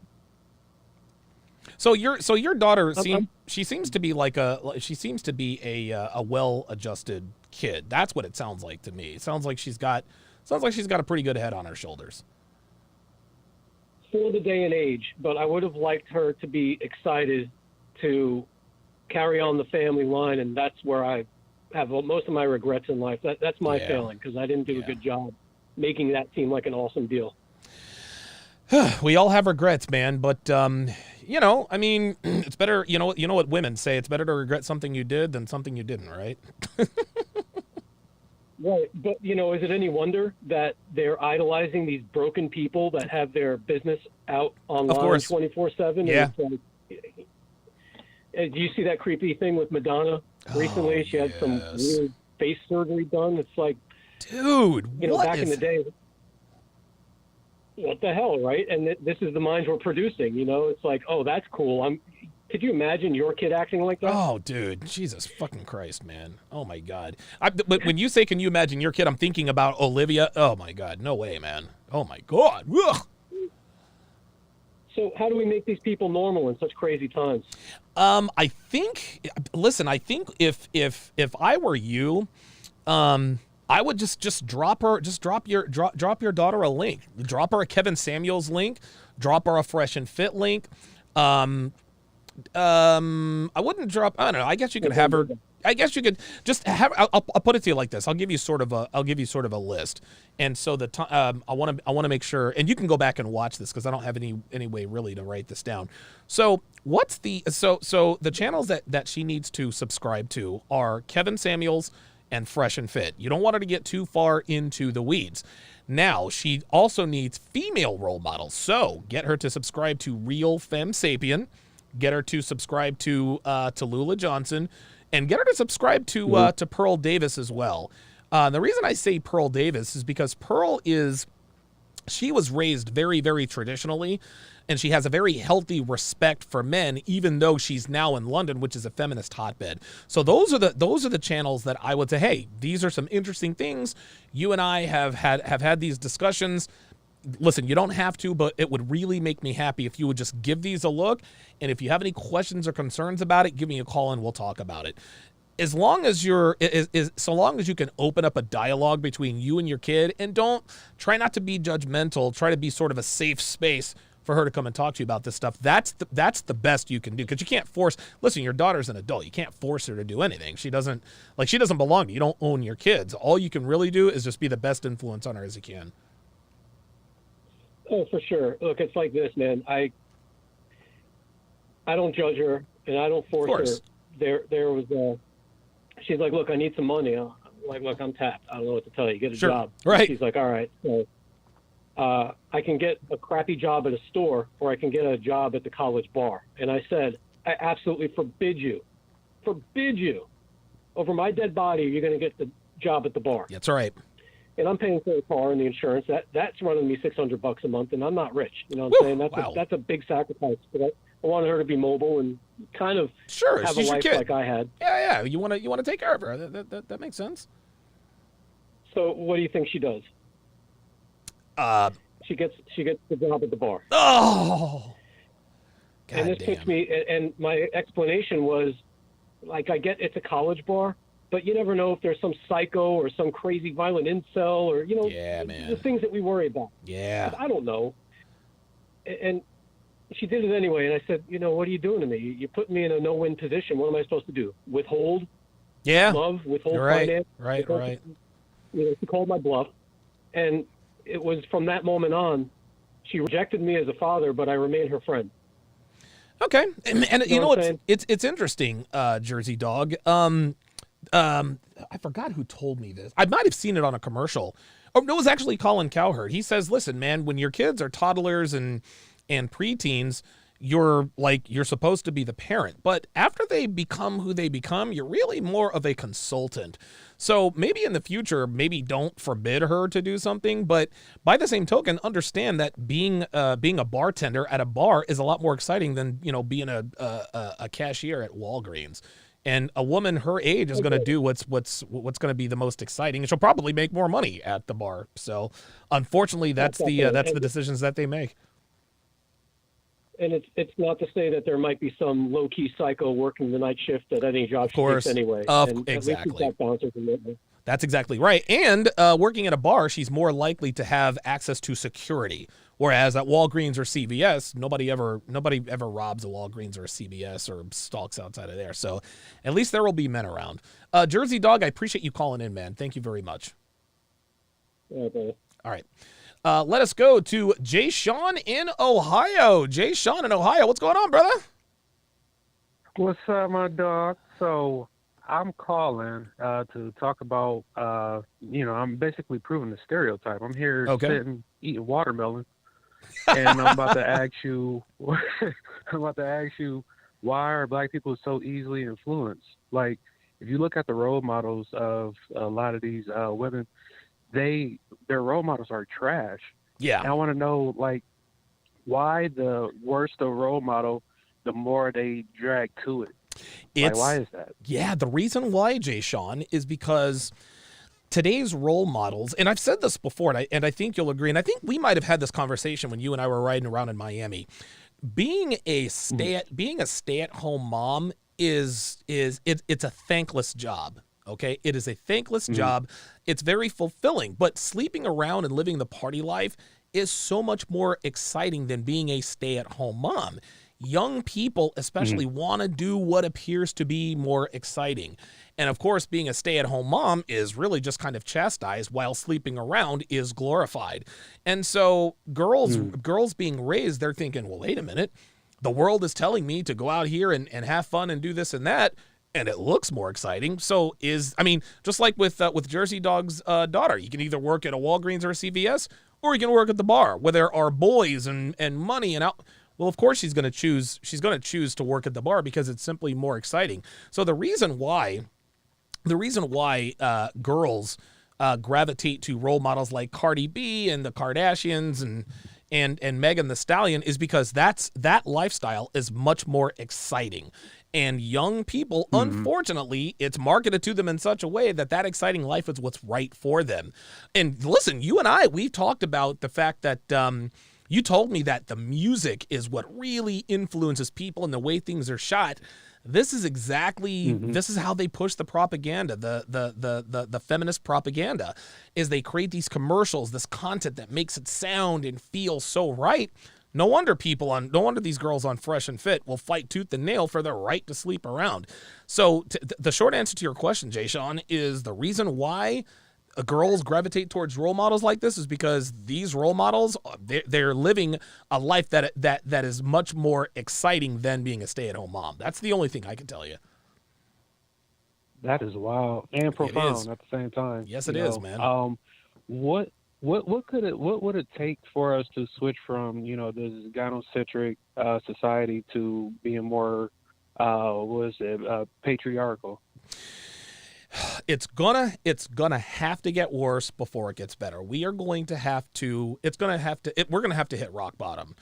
So your daughter seems to be a well-adjusted kid. That's what it sounds like to me. It sounds like she's got a pretty good head on her shoulders. For the day and age, but I would have liked her to be excited to carry on the family line, and that's where I have most of my regrets in life. That's my failing, because I didn't do a good job making that seem like an awesome deal. We all have regrets, man, but it's better, you know what women say, it's better to regret something you did than something you didn't, right? Right, but is it any wonder that they're idolizing these broken people that have their business out online 24/7? Yeah. Do you see that creepy thing with Madonna recently? She had some weird face surgery done. It's like, dude, back in the day, what the hell, right? And this is the minds we're producing. It's like, oh, that's cool. Could you imagine your kid acting like that? Oh, dude, Jesus fucking Christ, man. Oh my God. But when you say, can you imagine your kid? I'm thinking about Olivia. Oh my God, no way, man. Oh my God. Ugh. So how do we make these people normal in such crazy times? I think if I were you, I would just drop your daughter a link. Drop her a Kevin Samuels link. Drop her a Fresh and Fit link. I wouldn't drop. I don't know. I guess you could have her. I guess you could just have. I'll put it to you like this. I'll give you sort of a list. And so I want to make sure. And you can go back and watch this because I don't have any way really to write this down. So what's the the channels that she needs to subscribe to are Kevin Samuels and Fresh and Fit. You don't want her to get too far into the weeds. Now she also needs female role models. So get her to subscribe to Real Femme Sapien. Get her to subscribe to Lula Johnson, and get her to subscribe to Pearl Davis as well. The reason I say Pearl Davis is because she was raised very, very traditionally, and she has a very healthy respect for men, even though she's now in London, which is a feminist hotbed. So those are the channels that I would say, hey, these are some interesting things. You and I have had these discussions. Listen, you don't have to, but it would really make me happy if you would just give these a look. And if you have any questions or concerns about it, give me a call and we'll talk about it. As long as so long as you can open up a dialogue between you and your kid, and try not to be judgmental, try to be sort of a safe space for her to come and talk to you about this stuff. That's the best you can do, because you can't force. Listen, your daughter's an adult. You can't force her to do anything. She doesn't belong to you. You don't own your kids. All you can really do is just be the best influence on her as you can. Oh, for sure. Look, it's like this, man. I don't judge her, and I don't force her. There was she's like, look, I need some money. I'm like, look, I'm tapped. I don't know what to tell you. Get a job. Right. She's like, all right. So I can get a crappy job at a store, or I can get a job at the college bar. And I said, I absolutely forbid you. Over my dead body, you're going to get the job at the bar. That's right. And I'm paying for the car and the insurance. That's running me $600 a month, and I'm not rich. You know what I'm saying? That's a big sacrifice. But I wanted her to be mobile and kind of have a life like I had. Yeah. You want to take care of her. That makes sense. So what do you think she does? She gets the job at the bar. Oh. And this puts me. And my explanation was, like, I get it's a college bar, but you never know if there's some psycho or some crazy violent incel or, the things that we worry about. Yeah. I don't know. And she did it anyway, and I said, what are you doing to me? You put me in a no-win position. What am I supposed to do? Withhold love, withhold finance? Right. She called my bluff, and it was from that moment on, she rejected me as a father, but I remained her friend. Okay, and you know what? It's interesting, Jersey Dog. I forgot who told me this. I might have seen it on a commercial. Oh, no, it was actually Colin Cowherd. He says, listen, man, when your kids are toddlers and preteens, you're supposed to be the parent. But after they become who they become, you're really more of a consultant. So maybe in the future, maybe don't forbid her to do something. But by the same token, understand that being a bartender at a bar is a lot more exciting than, being a cashier at Walgreens. And a woman her age is going to do what's going to be the most exciting, and she'll probably make more money at the bar. So, unfortunately, that's the decisions that they make. And it's not to say that there might be some low key psycho working the night shift at any job she takes anyway. Exactly. That's exactly right. And working at a bar, she's more likely to have access to security. Whereas at Walgreens or CVS, nobody ever robs a Walgreens or a CVS or stalks outside of there. So at least there will be men around. Jersey Dog, I appreciate you calling in, man. Thank you very much. Okay. All right. Let us go to Jay Sean in Ohio. Jay Sean in Ohio. What's going on, brother? What's up, my dog? So I'm calling to talk about, I'm basically proving the stereotype. I'm here sitting, eating watermelon, and I'm about to ask you, why are black people so easily influenced? Like, if you look at the role models of a lot of these women, their role models are trash. Yeah. And I want to know, like, why the worse the role model, the more they drag to it. Why is that? Yeah, the reason why, Jay Sean, is because today's role models, and I've said this before, and I think you'll agree, and I think we might have had this conversation when you and I were riding around in Miami. Being a stay-at-home mom it's a thankless job. Okay, it is a thankless job. It's very fulfilling, but sleeping around and living the party life is so much more exciting than being a stay-at-home mom. Young people especially want to do what appears to be more exciting. And of course, being a stay-at-home mom is really just kind of chastised, while sleeping around is glorified. And so girls being raised, they're thinking, well, wait a minute, the world is telling me to go out here and have fun and do this and that, and it looks more exciting. So just like with Jersey Dog's daughter, you can either work at a Walgreens or a CVS, or you can work at the bar where there are boys and money and out. Well, of course she's going to choose to work at the bar because it's simply more exciting. So the reason why girls gravitate to role models like Cardi B and the Kardashians and Megan Thee Stallion is because that lifestyle is much more exciting. And young people, unfortunately, it's marketed to them in such a way that exciting life is what's right for them. And listen, you and I, we've talked about the fact that you told me that the music is what really influences people and the way things are shot. This is exactly this is how they push the propaganda, the feminist propaganda, is they create these commercials, this content that makes it sound and feel so right. No wonder these girls on Fresh and Fit will fight tooth and nail for their right to sleep around. So the short answer to your question, Jay Sean, is the reason why girls gravitate towards role models like this is because these role models, they're living a life that is much more exciting than being a stay-at-home mom. That's the only thing I can tell you. That is wild and profound at the same time. Yes, it is, man. What would it take for us to switch from this gynocentric society to being more patriarchal? It's gonna have to get worse before it gets better. We're gonna have to hit rock bottom.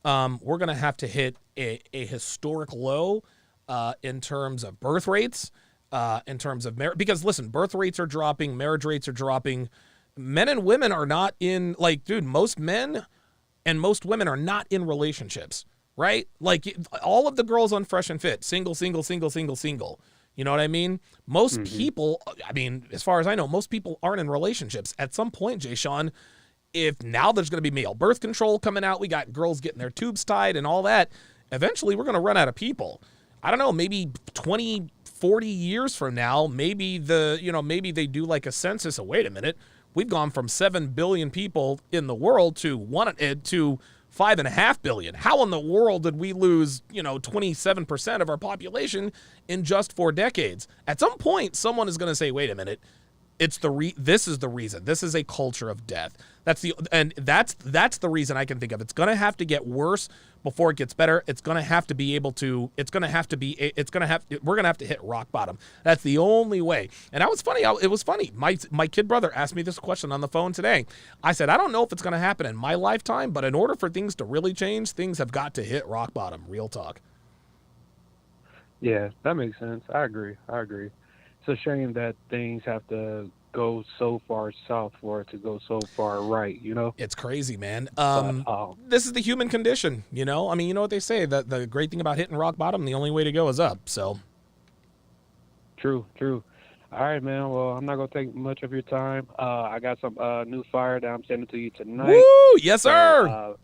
We're gonna have to hit a historic low in terms of birth rates, in terms of marriage. Because listen, birth rates are dropping, marriage rates are dropping. Men and women are not in, most men and most women are not in relationships, right? Like all of the girls on Fresh and Fit, single. You know what I mean? Most people, as far as I know, most people aren't in relationships. At some point, Jay Sean, if now there's going to be male birth control coming out, we got girls getting their tubes tied and all that, eventually we're going to run out of people. I don't know, maybe 20, 40 years from now, maybe maybe they do like a census. Oh, wait a minute. We've gone from 7 billion people in the world to 5.5 billion. How in the world did we lose, 27% of our population in just 4 decades? At some point, someone is going to say, wait a minute. This is the reason. This is a culture of death. That's the reason I can think of. It's going to have to get worse before it gets better. We're going to have to hit rock bottom. That's the only way. And it was funny. My kid brother asked me this question on the phone today. I said, I don't know if it's going to happen in my lifetime, but in order for things to really change, things have got to hit rock bottom. Real talk. Yeah, that makes sense. I agree. It's a shame that things have to go so far south for it to go so far right, It's crazy, man. This is the human condition, I mean, you know what they say, that the great thing about hitting rock bottom, the only way to go is up, so. True. All right, man. Well, I'm not going to take much of your time. I got some new fire that I'm sending to you tonight. Woo! Yes, sir! So,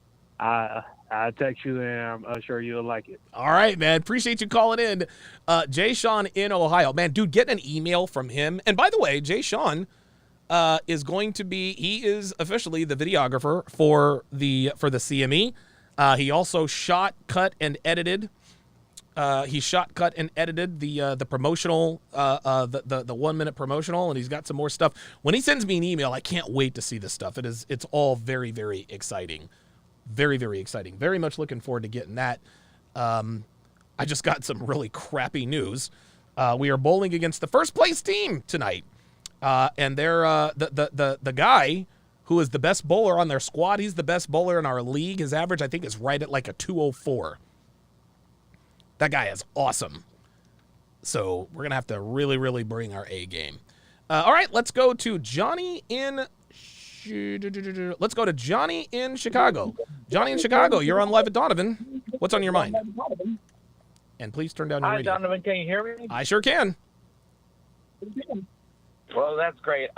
I'll text you, and I'm sure you'll like it. All right, man. Appreciate you calling in. Jay Sean in Ohio. Man, dude, get an email from him. And by the way, Jay Sean he is officially the videographer for the CME. He also shot, cut, and edited. The promotional, the 1 minute promotional, and he's got some more stuff. When he sends me an email, I can't wait to see this stuff. It's all very, very exciting. Very, very exciting. Very much looking forward to getting that. I just got some really crappy news. We are bowling against the first place team tonight. And they're the guy who is the best bowler on their squad. He's the best bowler in our league. His average, I think, is right at like a 204. That guy is awesome. So we're going to have to really, really bring our A game. All right, let's go to Johnny in Chicago. Johnny in Chicago, you're on Live at Donovan. What's on your mind? And please turn down your radio. Hi, Donovan. Can you hear me? I sure can. Well, that's great.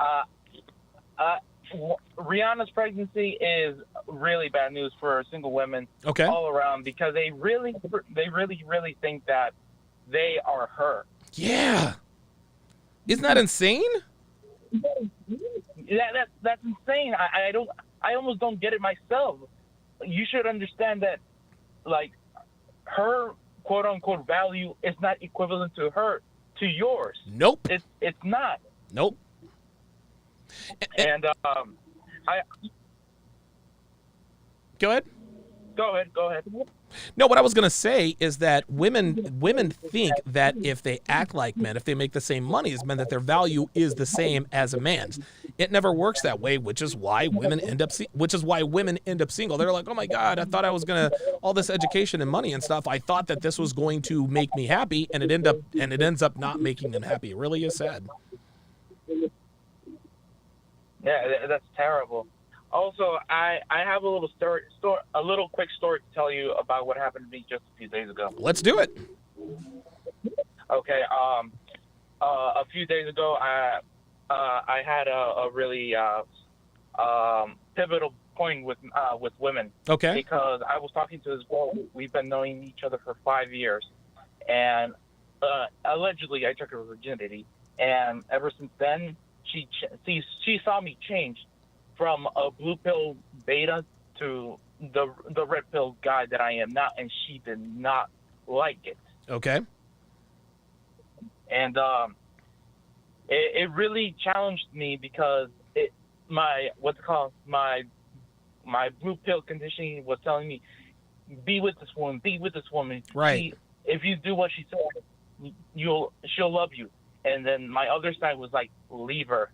Rihanna's pregnancy is really bad news for single women all around because they really think that they are her. Yeah. Isn't that insane? Yeah, that's insane. I almost don't get it myself. You should understand that, like, her quote unquote value is not equivalent to yours. Nope. It's not. Nope. And Go ahead. Go ahead. No, what I was going to say is that women think that if they act like men, if they make the same money as men, that their value is the same as a man's. It never works that way, which is why women end up single. They're like, "Oh my God, I thought I was going to all this education and money and stuff. I thought that this was going to make me happy, and it ends up not making them happy." It really is sad. Yeah, that's terrible. Also, I have a little quick story to tell you about what happened to me just a few days ago. Let's do it. Okay. A few days ago, I had a really pivotal point with women. Okay. Because I was talking to this girl. We've been knowing each other for 5 years, and allegedly I took her virginity. And ever since then, she saw me change from a blue pill beta to the red pill guy that I am now, and she did not like it. Okay. And it really challenged me because my blue pill conditioning was telling me, be with this woman. Right. If you do what she said, she'll love you. And then my other side was like, leave her.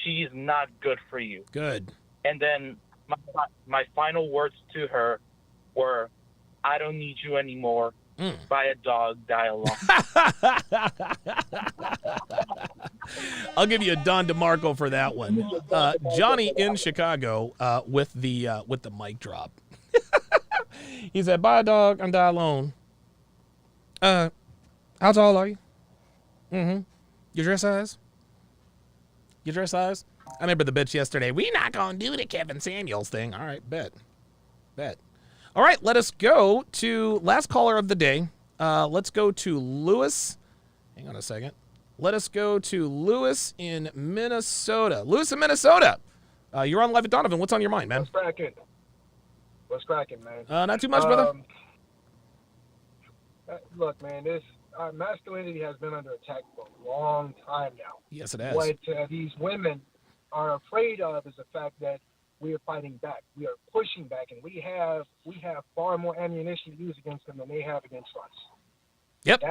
She's not good for you. Good. And then my final words to her were, I don't need you anymore. Buy a dog, die alone. I'll give you a Don DeMarco for that one. Johnny in Chicago with the mic drop. He said, buy a dog and die alone. How tall are you? Mm-hmm. Your dress size? I remember the bitch yesterday. We not gonna do the Kevin Samuels thing. All right, bet. All right, let us go to last caller of the day. Let's go to Lewis. Hang on a second. Let us go to Lewis in Minnesota. Lewis in Minnesota. You're on Live with Donovan. What's on your mind, man? What's cracking, man? Not too much, brother. Look, man, this masculinity has been under attack for a long time now. Yes, it has. What these women are afraid of is the fact that we are fighting back. We are pushing back, and we have far more ammunition to use against them than they have against us. Yep.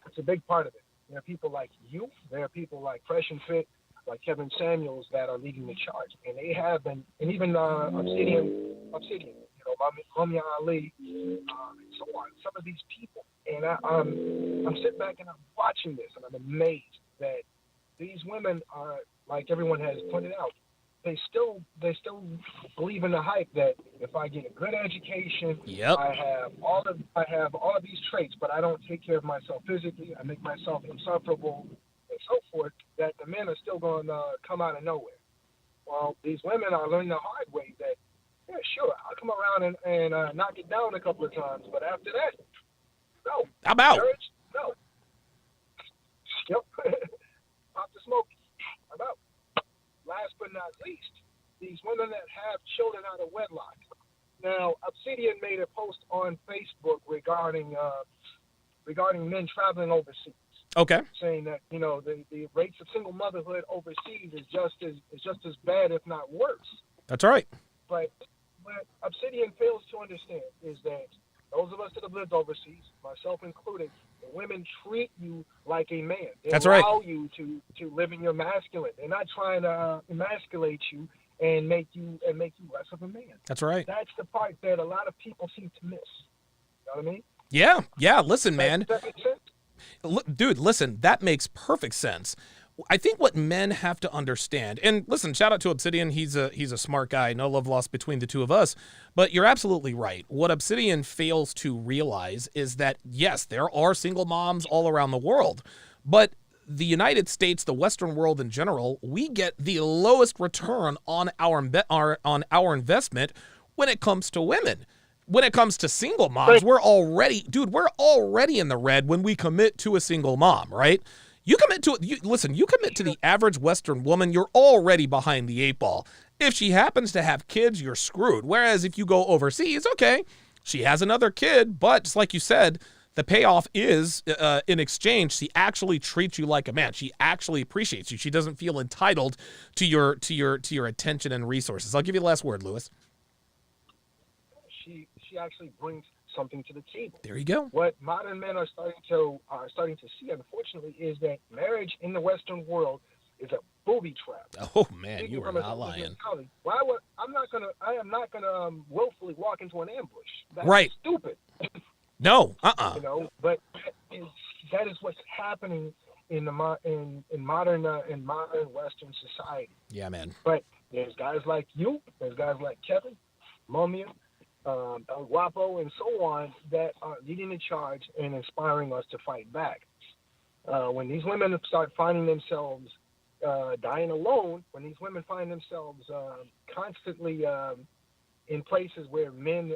It's a big part of it. There are people like you. There are people like Fresh and Fit, like Kevin Samuels, that are leading the charge, and they have been, and even Obsidian, Muhammad Ali, and so on. Some of these people, and I'm sitting back and I'm watching this, and I'm amazed that these women are, like everyone has pointed out, they still believe in the hype that if I get a good education, I have all of these traits, but I don't take care of myself physically, I make myself insufferable, and so forth, that the men are still going to come out of nowhere. Well, these women are learning the hard way that, yeah, sure, I'll come around and knock it down a couple of times, but after that, no. How about? Marriage, no. Yep. Pop the smoke. How about? Last but not least, these women that have children out of wedlock. Now, Obsidian made a post on Facebook regarding men traveling overseas. Okay. Saying that the rates of single motherhood overseas is just as bad, if not worse. That's right. But what Obsidian fails to understand is that those of us that have lived overseas, myself included, the women treat you like a man. They allow you to live in your masculine. They're not trying to emasculate you and make you less of a man. That's right. That's the part that a lot of people seem to miss. You know what I mean? Yeah. Listen, man. Does that make sense? Dude, listen, that makes perfect sense. I think what men have to understand, and listen, shout out to Obsidian. He's a smart guy. No love lost between the two of us. But you're absolutely right. What Obsidian fails to realize is that, yes, there are single moms all around the world, but the United States, the Western world in general, we get the lowest return on our investment when it comes to women. When it comes to single moms, we're already in the red when we commit to a single mom, right? You commit to the average Western woman, you're already behind the eight ball. If she happens to have kids, you're screwed. Whereas if you go overseas, okay, she has another kid, but just like you said, the payoff is in exchange, she actually treats you like a man. She actually appreciates you. She doesn't feel entitled to your attention and resources. I'll give you the last word, Lewis. She actually brings something to the table. There you go. What modern men are starting to see, unfortunately, is that marriage in the Western world is a booby trap. Oh man, you are not lying. I am not gonna willfully walk into an ambush. That's right. Stupid. No. But that is what's happening in modern Western society. Yeah, man. But there's guys like you. There's guys like Kevin, Mumia, El Guapo, and so on that are leading the charge and inspiring us to fight back. When these women start finding themselves dying alone, when these women find themselves constantly in places where men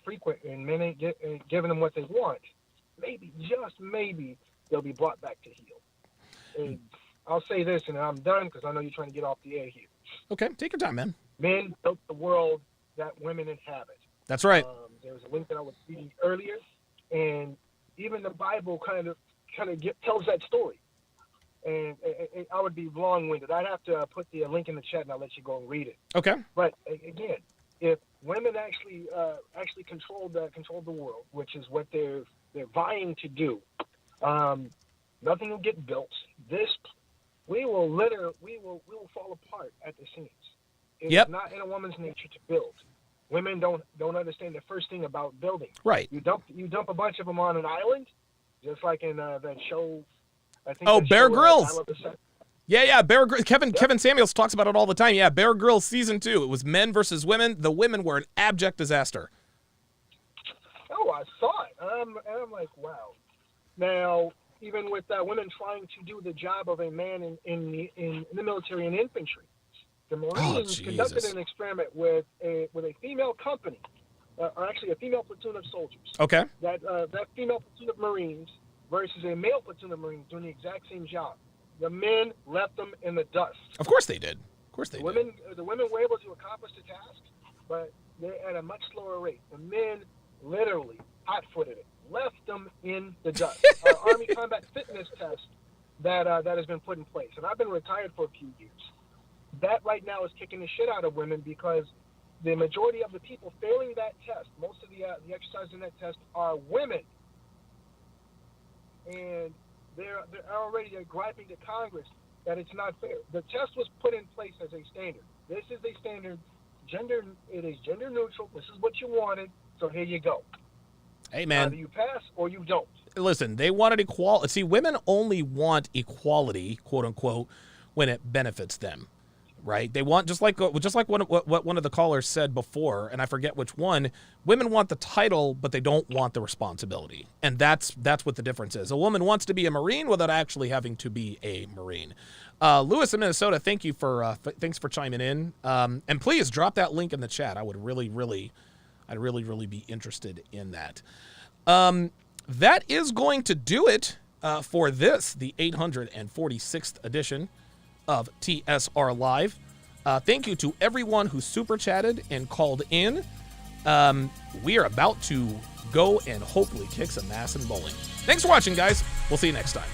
frequent and men ain't giving them what they want, maybe, just maybe, they'll be brought back to heel. And I'll say this, and I'm done because I know you're trying to get off the air here. Okay, take your time, man. Men built the world that women inhabit. That's right. There was a link that I was reading earlier, and even the Bible kind of tells that story. And I would be long-winded. I'd have to put the link in the chat, and I'll let you go and read it. Okay. But again, if women actually control the world, which is what they're vying to do, nothing will get built. We will fall apart at the seams. It's not in a woman's nature to build. Women don't understand the first thing about building. Right. You dump a bunch of them on an island, just like in that show. I think Bear Grylls. Yeah, Bear Grylls. Kevin Samuels talks about it all the time. Yeah, Bear Grylls season 2. It was men versus women. The women were an abject disaster. Oh, I saw it. And I'm like, wow. Now, even with women trying to do the job of a man in the military and infantry. The Marines conducted an experiment with a female company, or actually a female platoon of soldiers. Okay. That female platoon of Marines versus a male platoon of Marines doing the exact same job. The men left them in the dust. Of course they did. Of course they did. The women were able to accomplish the task, but they're at a much slower rate. The men literally hot-footed it, left them in the dust. Army combat fitness test that has been put in place, and I've been retired for a few years. That right now is kicking the shit out of women because the majority of the people failing that test, most of the exercises in that test are women, and they're already griping to Congress that it's not fair. The test was put in place as a standard. This is a standard. It is gender neutral. This is what you wanted, so here you go. Hey, man. Either you pass or you don't. Listen, they wanted equality. See, women only want equality, quote unquote, when it benefits them, right? They want, just like what one of the callers said before, and I forget which one. Women want the title, but they don't want the responsibility, and that's what the difference is. A woman wants to be a Marine without actually having to be a Marine. Lewis in Minnesota, thanks for chiming in, and please drop that link in the chat. I would really be interested in that. That is going to do it for the 846th edition of TSR Live. Thank you to everyone who super chatted and called in. We are about to go and hopefully kick some ass in bowling. Thanks for watching, guys. We'll see you next time.